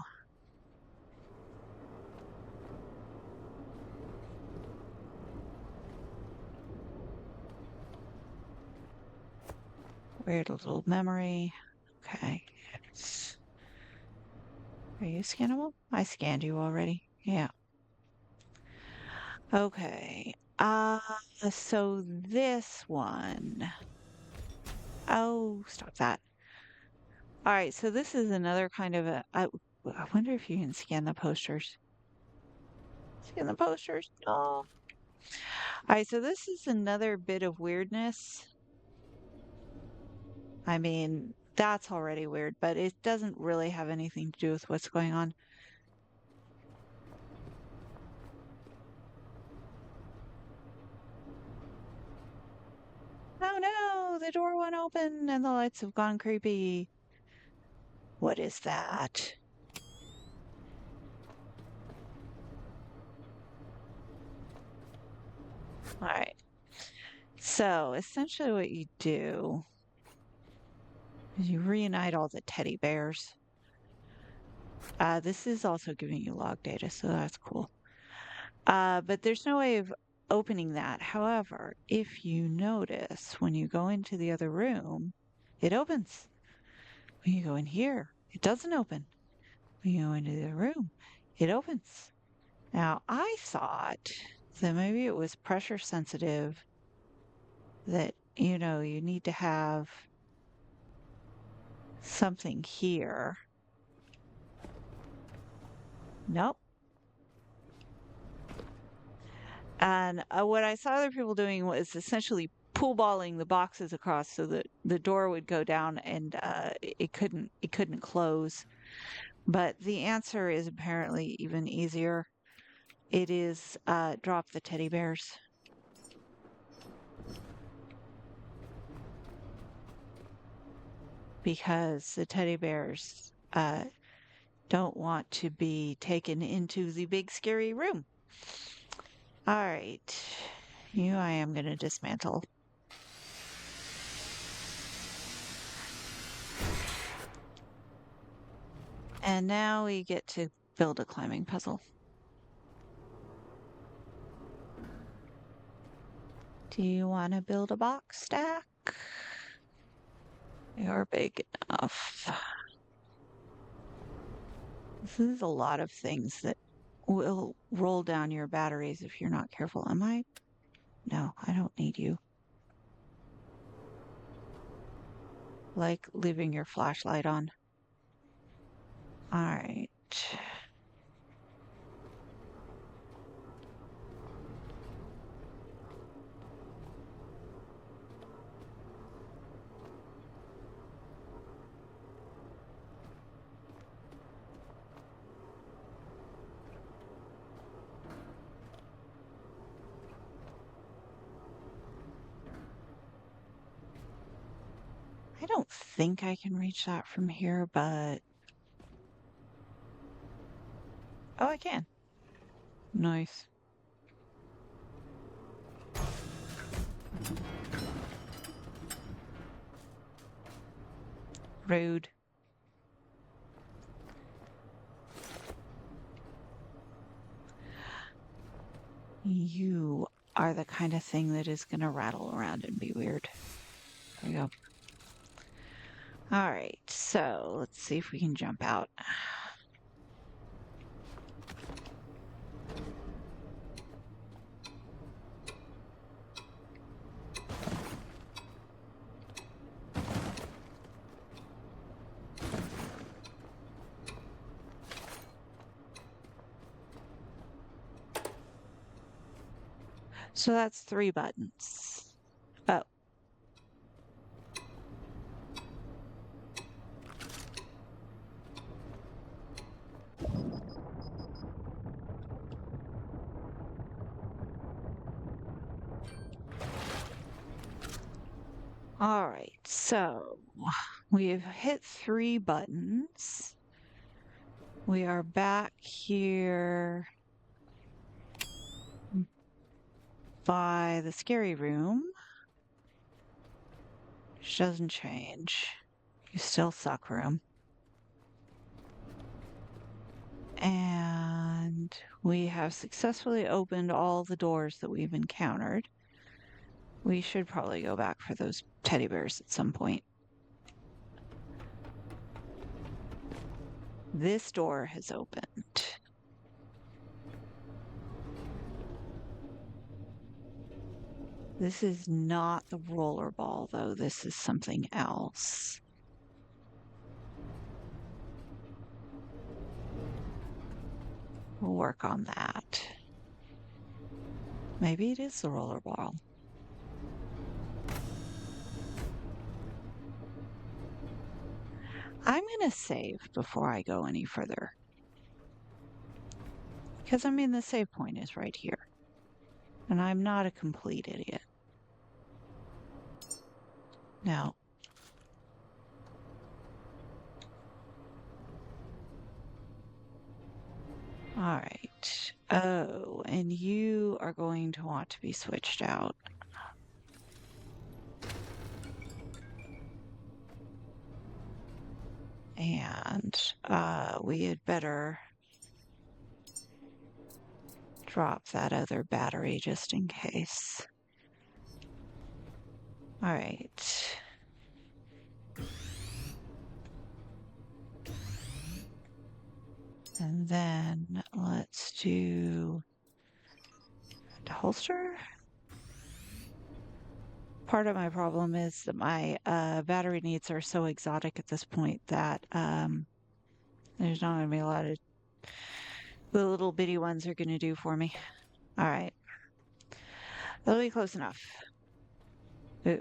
Weird little memory. Okay. Are you scannable? I scanned you already. Yeah. Okay. So this one. Oh, stop that. All right, so this is another kind of I wonder if you can scan the posters. Scan the posters. No. All right, so this is another bit of weirdness. I mean, that's already weird, but it doesn't really have anything to do with what's going on. Oh no, the door won't open and the lights have gone creepy. What is that? All right. So essentially what you do is you reunite all the teddy bears. This is also giving you log data, so that's cool. But there's no way of opening that. However, if you notice when you go into the other room, it opens. When you go in here, it doesn't open. When you go into the other room, it opens. Now, I thought that maybe it was pressure sensitive, that, you need to have something here. Nope. And what I saw other people doing was essentially pool balling the boxes across so that the door would go down and it couldn't close. But the answer is apparently even easier. It is drop the teddy bears. Because the teddy bears don't want to be taken into the big scary room. All right. You I am going to dismantle. And now we get to build a climbing puzzle. Do you want to build a box stack? You're big enough. This is a lot of things that will roll down your batteries if you're not careful. Am I? No, I don't need you. Like leaving your flashlight on. All right. I don't think I can reach that from here, but Oh, I can. Nice. Rude. You are the kind of thing that is going to rattle around and be weird. There we go. All right, so let's see if we can jump out. So that's 3 buttons. Oh, all right. So we've hit 3 buttons. We are back here by the scary room, which doesn't change. You still suck, room. And we have successfully opened all the doors that we've encountered. We should probably go back for those teddy bears at some point. This door has opened. This is not the roller ball, though. This is something else. We'll work on that. Maybe it is the roller ball. I'm going to save before I go any further. Because, I mean, the save point is right here. And I'm not a complete idiot. Now, all right. Oh, and you are going to want to be switched out. And we had better drop that other battery just in case. All right. And then let's do the holster. Part of my problem is that my battery needs are so exotic at this point that there's not going to be a lot of the little bitty ones are going to do for me. All right. That'll be close enough. Ooh.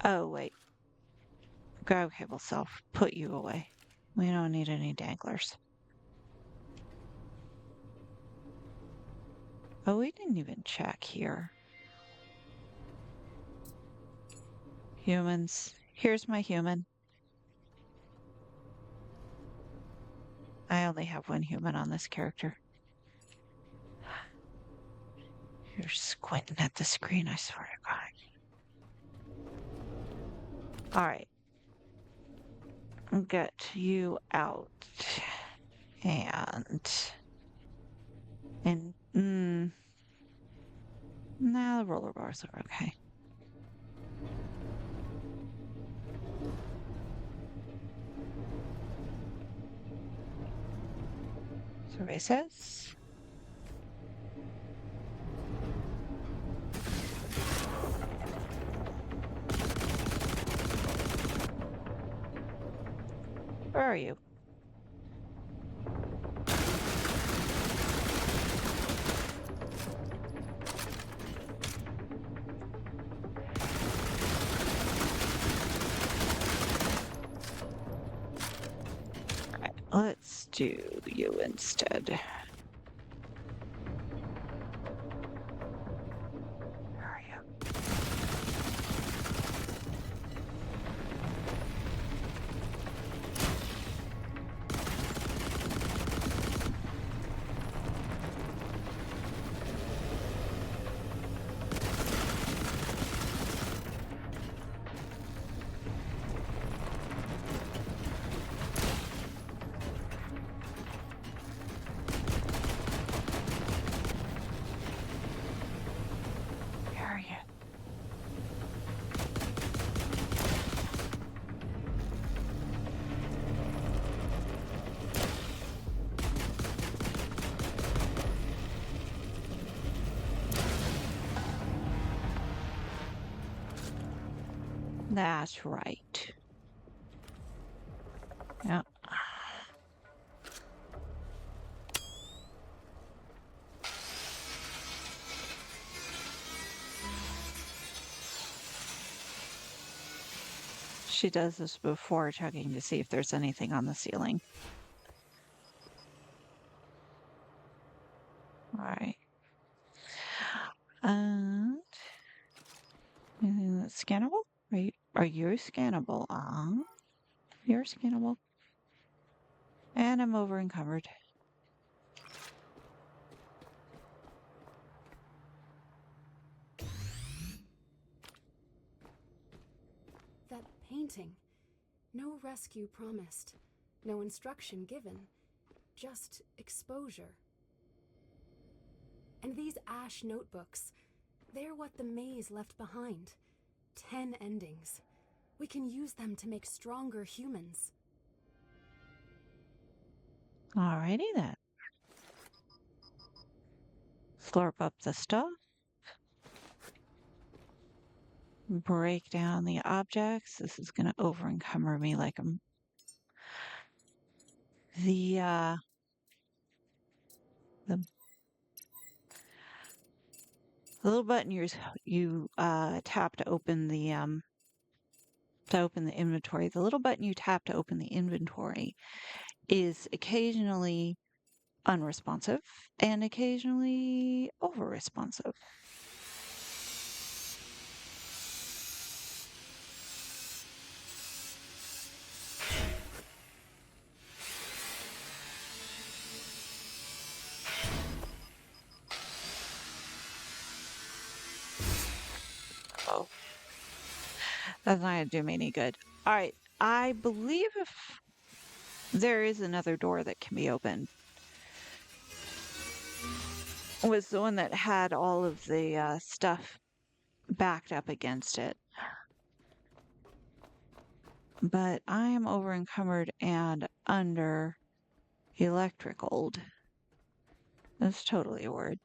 Oh, wait. Grab cable self. Put you away. We don't need any danglers. Oh, we didn't even check here. Humans. Here's my human. I only have 1 human on this character. You're squinting at the screen, I swear to God. All right. Get you out. And nah, the roller bars are okay. Survey says. Where are you? Alright, let's do you instead. Where are you? That's right. Yeah. She does this before checking to see if there's anything on the ceiling. All right. And anything that's scannable? Are you scannable? You're scannable. And I'm over encumbered. That painting. No rescue promised. No instruction given. Just exposure. And these ash notebooks. They're what the maze left behind. 10 endings. We can use them to make stronger humans. Alrighty then. Slurp up the stuff. Break down the objects. This is going to over encumber me like I'm the the little button you tap to open the inventory. The little button you tap to open the inventory is occasionally unresponsive and occasionally over responsive. Oh, that's not going to do me any good. All right. I believe if there is another door that can be opened, was the one that had all of the stuff backed up against it. But I am over encumbered and under electricaled. That's totally a word.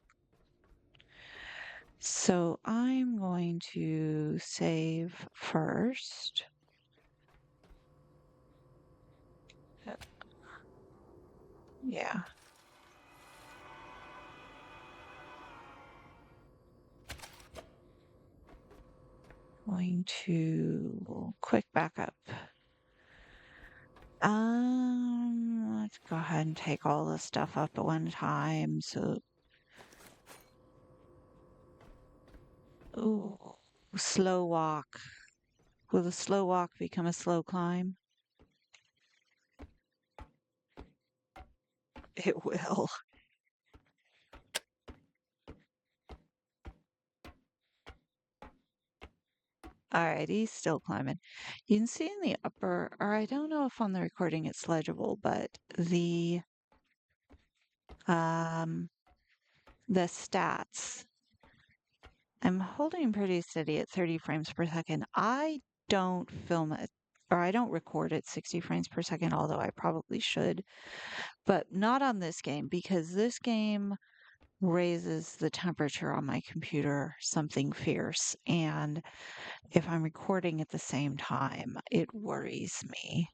So I'm going to save first. Yeah. Going to quick backup. Let's go ahead and take all the stuff up at one time. So, ooh, slow walk. Will the slow walk become a slow climb? It will. All right, he's still climbing. You can see in the upper, or I don't know if on the recording it's legible, but um the stats. I'm holding pretty steady at 30 frames per second. I don't film it or I don't record at 60 frames per second, although I probably should, but not on this game because this game raises the temperature on my computer something fierce. And if I'm recording at the same time, it worries me.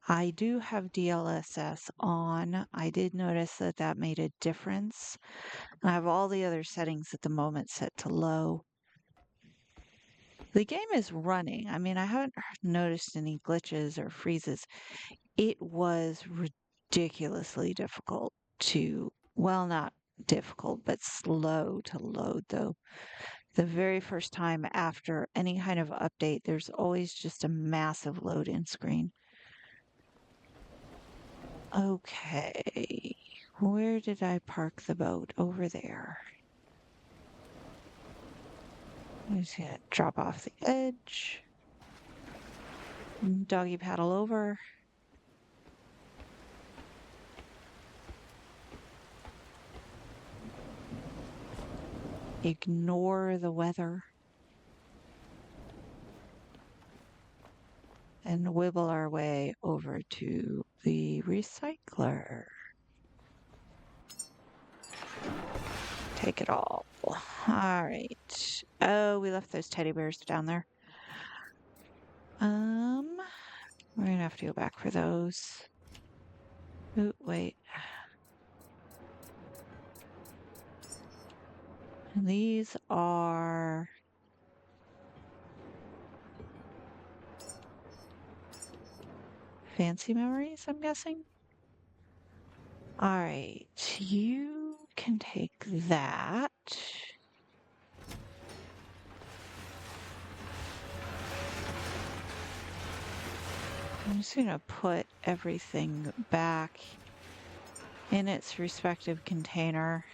I do have DLSS on. I did notice that that made a difference. I have all the other settings at the moment set to low. The game is running. I mean, I haven't noticed any glitches or freezes. It was ridiculously difficult to, well, not difficult, but slow to load, though. The very first time after any kind of update, there's always just a massive load in screen. Okay, where did I park the boat? Over there. I'm just gonna drop off the edge. Doggy paddle over. Ignore the weather. And wibble our way over to the recycler. Take it all. All right. Oh, we left those teddy bears down there. We're gonna have to go back for those. Oh, wait. These are fancy memories, I'm guessing. All right, you can take that. I'm just gonna put everything back in its respective container.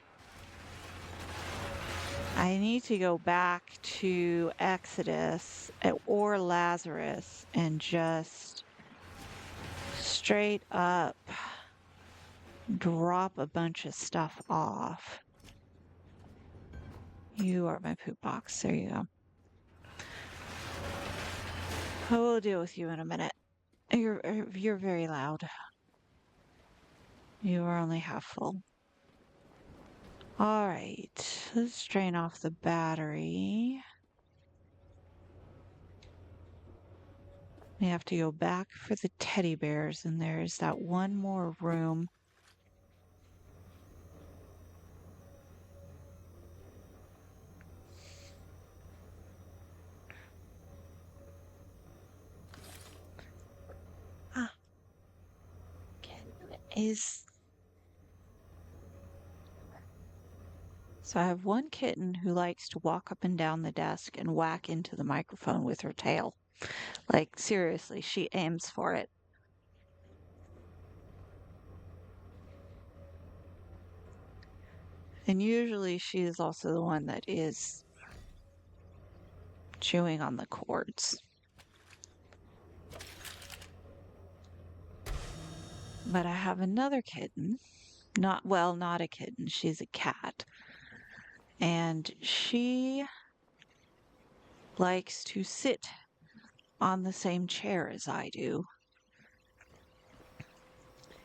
I need to go back to Exodus or Lazarus and just straight up drop a bunch of stuff off. You are my poop box. There you go. I will deal with you in a minute. You're very loud. You are only half full. All right, let's drain off the battery. We have to go back for the teddy bears, and there's that one more room. Ah, is so I have one kitten who likes to walk up and down the desk and whack into the microphone with her tail. Like, seriously, she aims for it. And usually she is also the one that is chewing on the cords. But I have another kitten. Not a kitten, she's a cat. And she likes to sit on the same chair as I do.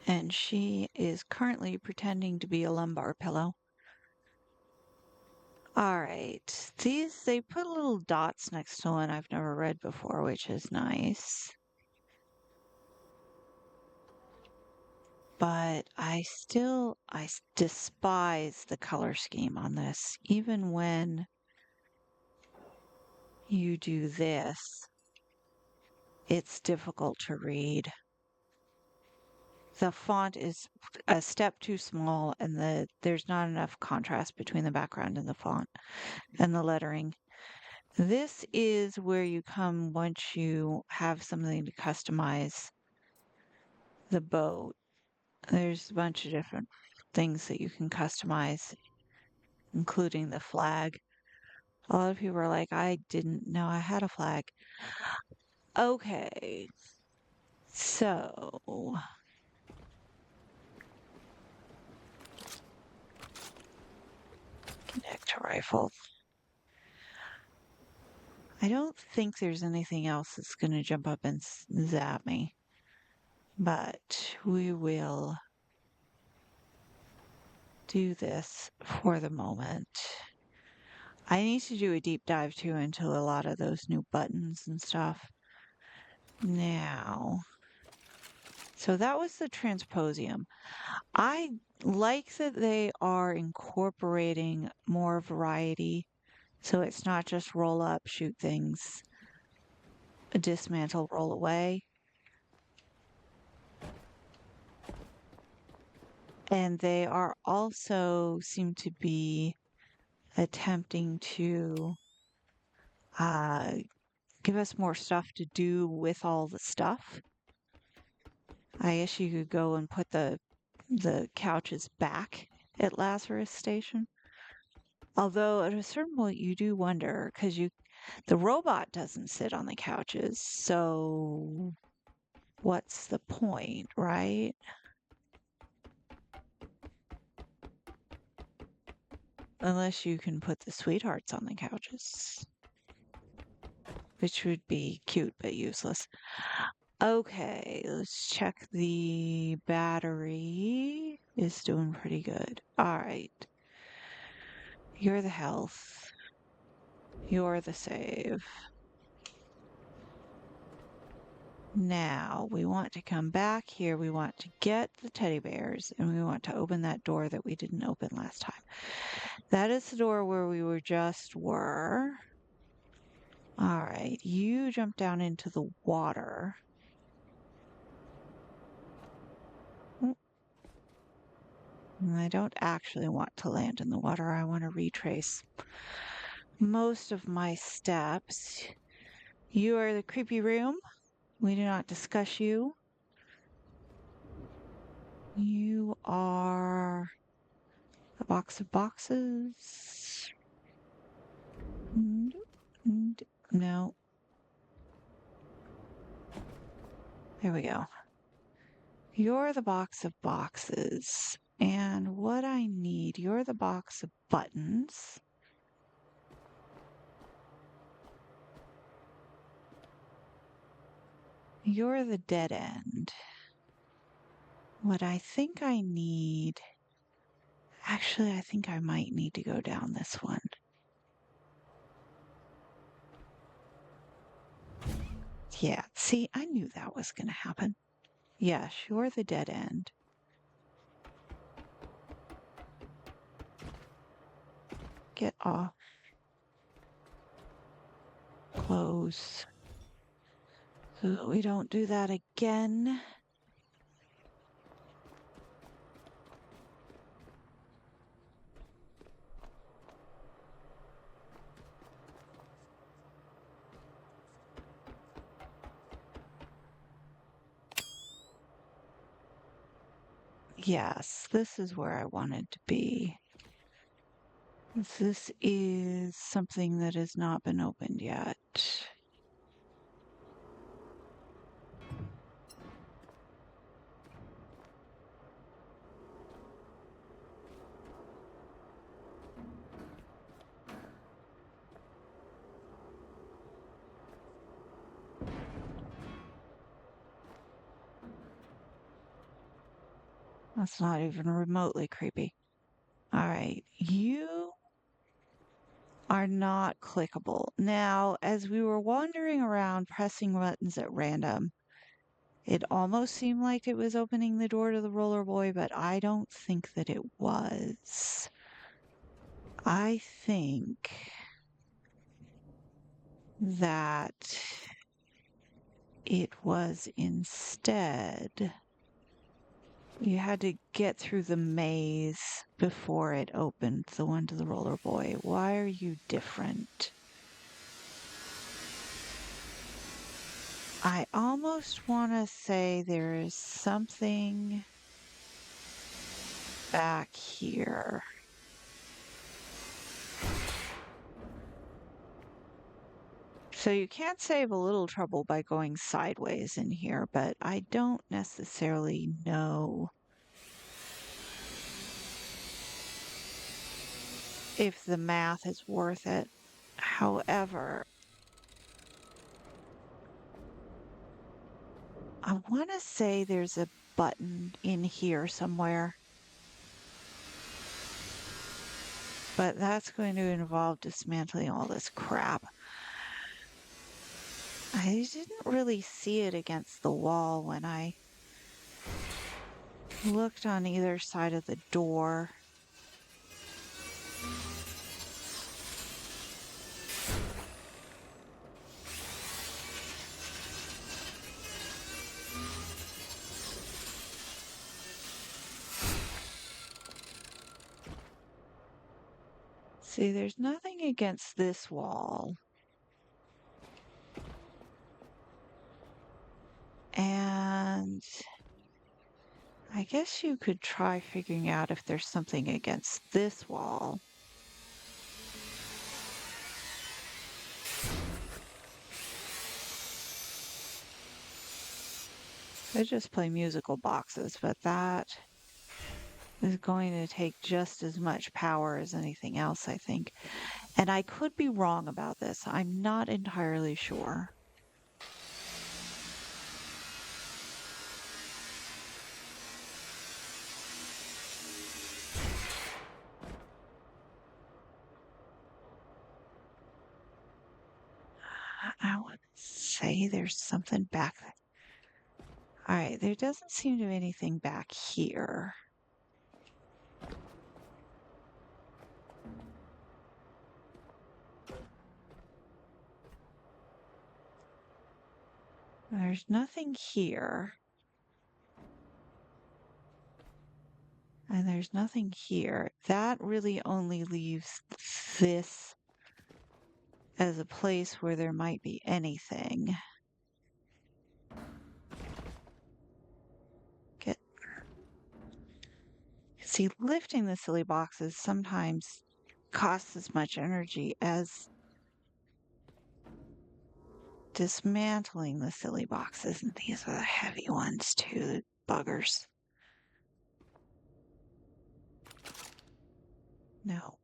And she is currently pretending to be a lumbar pillow. All right. They put little dots next to one I've never read before, which is nice. But I despise the color scheme on this. Even when you do this, it's difficult to read. The font is a step too small, and there's not enough contrast between the background and the font and the lettering. This is where you come once you have something to customize the boat. There's a bunch of different things that you can customize, including the flag. A lot of people are like, I didn't know I had a flag. Okay, so connect to rifle. I don't think there's anything else that's going to jump up and zap me, but we will do this for the moment. I need to do a deep dive too into a lot of those new buttons and stuff. Now, so that was the Transposium. I like that they are incorporating more variety. So it's not just roll up, shoot things, dismantle, roll away. And they are also seem to be attempting to uh, give us more stuff to do with all the stuff. I guess you could go and put the couches back at Lazarus Station. Although at a certain point you do wonder because the robot doesn't sit on the couches, so what's the point, right? Unless you can put the sweethearts on the couches, which would be cute but useless. Okay, let's check the battery. Is doing pretty good. All right. You're the health. You're the save. Now we want to come back here. We want to get the teddy bears and we want to open that door that we didn't open last time. That is the door where we were. All right, you jump down into the water. I don't actually want to land in the water. I want to retrace most of my steps. You are the creepy room. We do not discuss you. You are a box of boxes. No. There we go. You're the box of boxes. And what I need, you're the box of buttons. You're the dead end. What I think I need, actually, I think I might need to go down this one. Yeah, see, I knew that was going to happen. Yes, you're the dead end. Get off. Close. So that we don't do that again. Yes, this is where I wanted to be. This is something that has not been opened yet. That's not even remotely creepy. All right, you are not clickable. Now, as we were wandering around pressing buttons at random, it almost seemed like it was opening the door to the roller boy, but I don't think that it was. I think that it was instead you had to get through the maze before it opened, the one to the roller boy. Why are you different? I almost want to say there is something back here. So you can't save a little trouble by going sideways in here, but I don't necessarily know if the math is worth it. However, I want to say there's a button in here somewhere, but that's going to involve dismantling all this crap. I didn't really see it against the wall when I looked on either side of the door. See, there's nothing against this wall. And I guess you could try figuring out if there's something against this wall. I just play musical boxes, but that is going to take just as much power as anything else, I think. And I could be wrong about this. I'm not entirely sure. I would say there's something back there. Alright, there doesn't seem to be anything back here. There's nothing here. And there's nothing here. That really only leaves this as a place where there might be anything. See, lifting the silly boxes sometimes costs as much energy as dismantling the silly boxes. And these are the heavy ones too, buggers. No.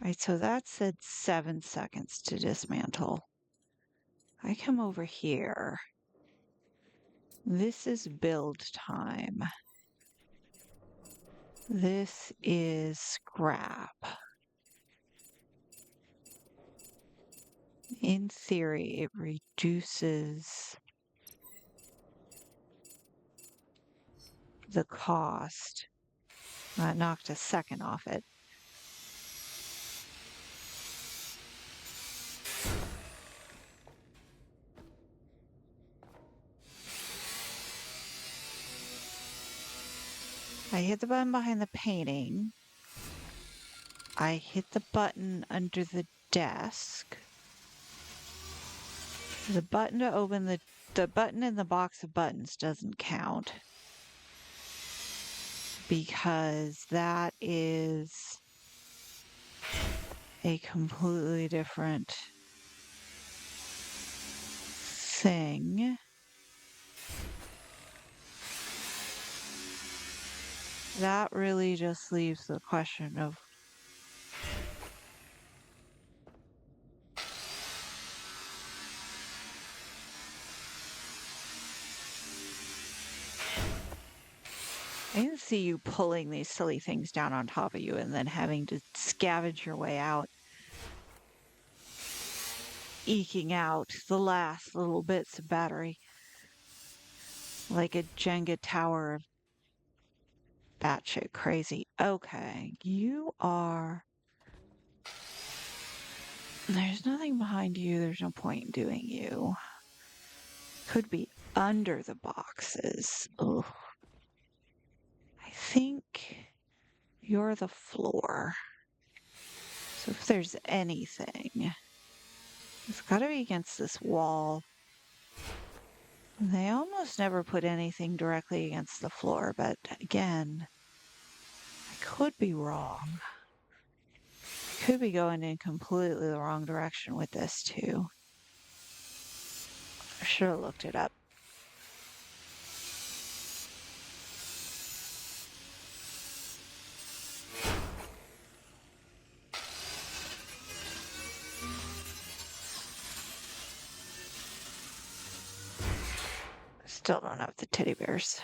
Right, so that said 7 seconds to dismantle. I come over here. This is build time. This is scrap. In theory, it reduces the cost. That knocked a second off it. I hit the button behind the painting. I hit the button under the desk. The button to open the button in the box of buttons doesn't count because that is a completely different thing. That really just leaves the question of I can see you pulling these silly things down on top of you and then having to scavenge your way out, eking out the last little bits of battery like a Jenga tower of batshit crazy. Okay, you are. There's nothing behind you. There's no point in doing you. Could be under the boxes. Ugh. I think you're the floor. So if there's anything, it's got to be against this wall. They almost never put anything directly against the floor, but again, I could be wrong. I could be going in completely the wrong direction with this too. I should have looked it up. Still don't have the teddy bears.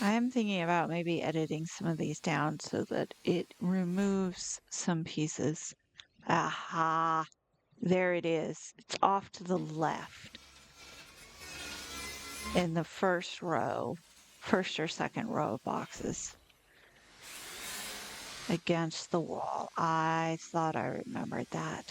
I am thinking about maybe editing some of these down so that it removes some pieces. Aha! There it is. It's off to the left in the first row, first or second row of boxes against the wall. I thought I remembered that.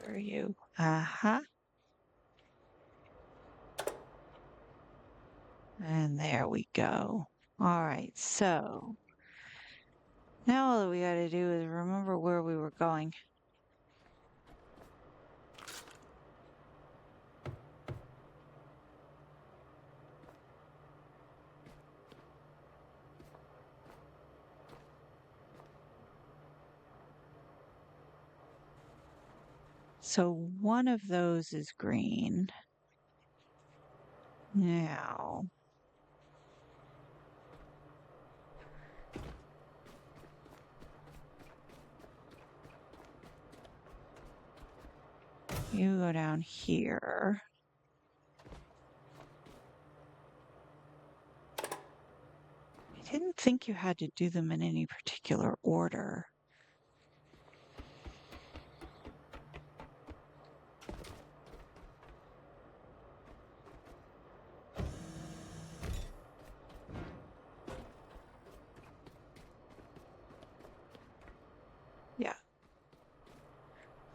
Where are you? Uh-huh. And there we go. All right, so now all that we got to do is remember where we were going. So one of those is green. Now, you go down here. I didn't think you had to do them in any particular order. Yeah.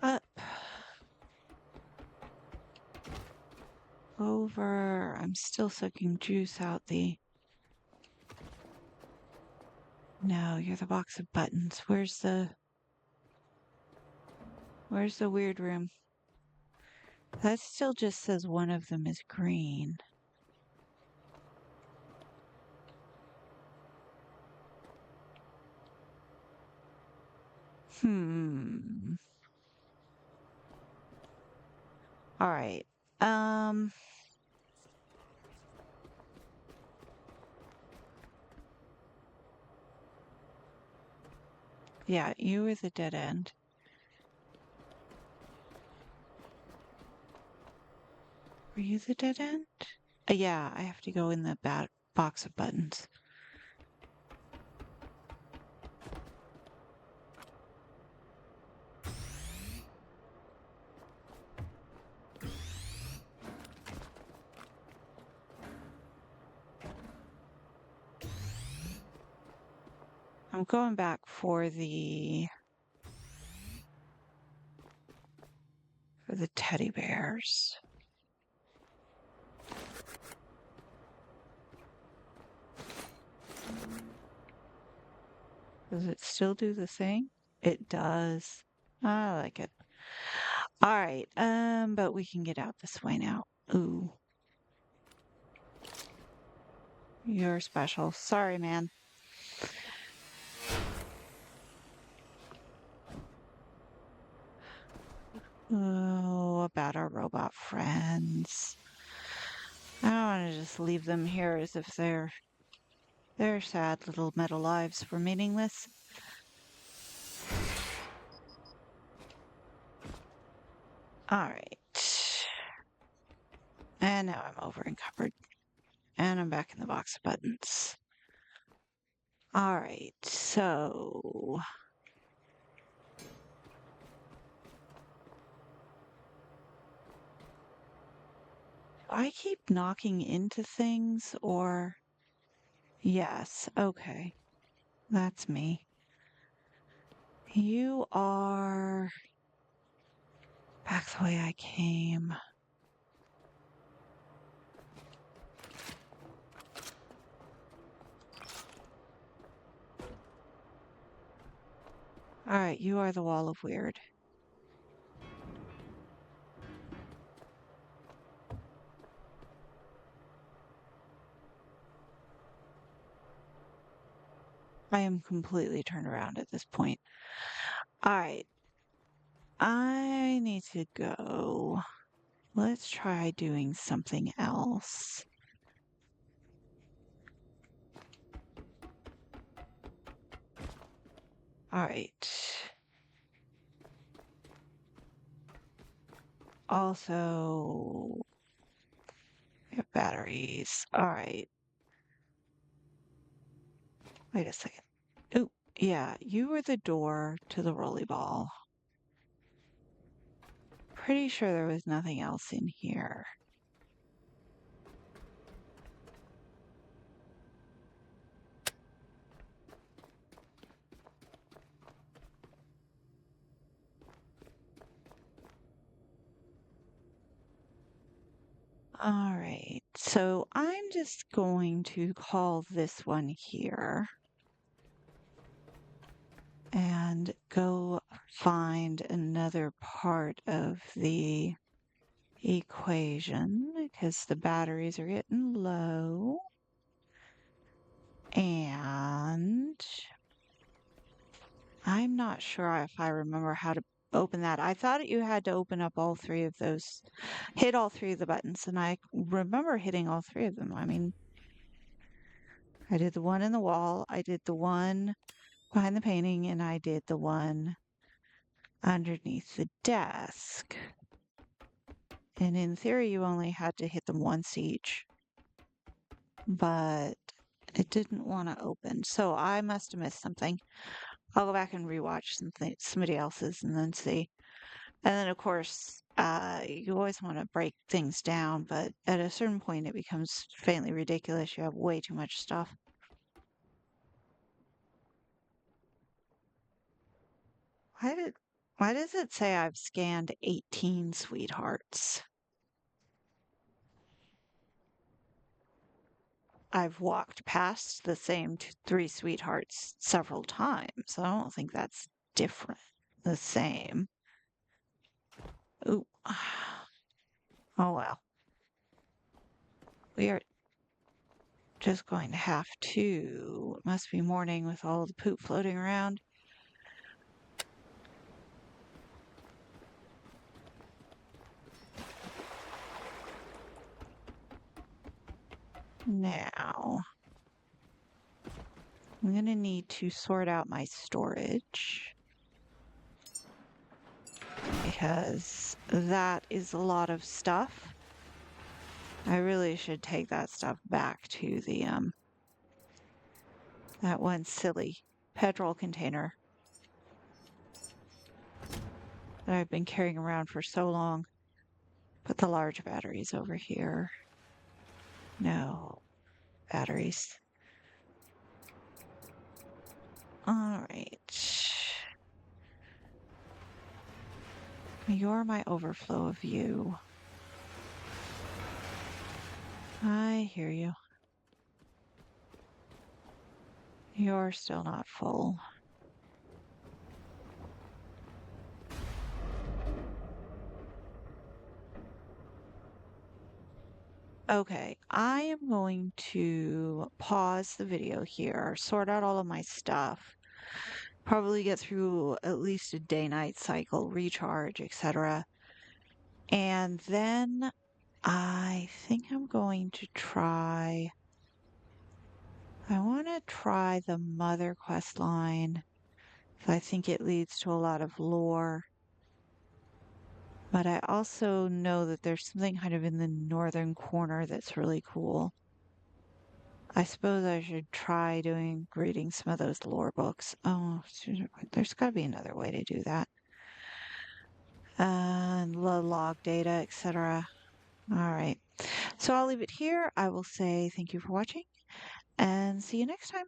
Up. Over. I'm still sucking juice out the... No, you're the box of buttons. Where's the weird room? That still just says one of them is green. Hmm. All right. Um, yeah, you were the dead end. Were you the dead end? Yeah, I have to go in the box of buttons. I'm going back for the teddy bears. Does it still do the thing? It does. I like it. All right. But we can get out this way now. Ooh, you're special. Sorry, man. Oh, about our robot friends. I don't want to just leave them here as if their sad little metal lives were meaningless. All right. And now I'm over encumbered. And I'm back in the box of buttons. All right. So do I keep knocking into things or yes, okay. That's me. You are back the way I came. All right, you are the wall of weird. I am completely turned around at this point. All right. I need to go. Let's try doing something else. All right. Also, we have batteries. All right. Wait a second. Oh, yeah, you were the door to the rolly ball. Pretty sure there was nothing else in here. All right. So I'm just going to call this one here and go find another part of the equation because the batteries are getting low. And I'm not sure if I remember how to open that. I thought you had to open up all three of those, hit all three of the buttons, and I remember hitting all three of them. I mean, I did the one in the wall, I did the one behind the painting, and I did the one underneath the desk. And in theory, you only had to hit them once each, but it didn't want to open. So I must have missed something. I'll go back and rewatch somebody else's and then see. And then, of course, you always want to break things down, but at a certain point, it becomes faintly ridiculous. You have way too much stuff. Why did, why does it say I've scanned 18 sweethearts? I've walked past the same three sweethearts several times. I don't think that's different. The same. Ooh. Oh well. We are just going to have to. It must be morning with all the poop floating around. Now, I'm going to need to sort out my storage because that is a lot of stuff. I really should take that stuff back to the that one silly petrol container that I've been carrying around for so long. Put the large batteries over here. No batteries. All right. You're my overflow of you. I hear you. You're still not full. Okay, I am going to pause the video here, sort out all of my stuff, probably get through at least a day-night cycle, recharge, etc. And then I think I'm going to try. I want to try the Mother quest line. I think it leads to a lot of lore. But I also know that there's something kind of in the northern corner that's really cool. I suppose I should try reading some of those lore books. Oh, there's got to be another way to do that. And the log data, etc. All right. So I'll leave it here. I will say thank you for watching and see you next time.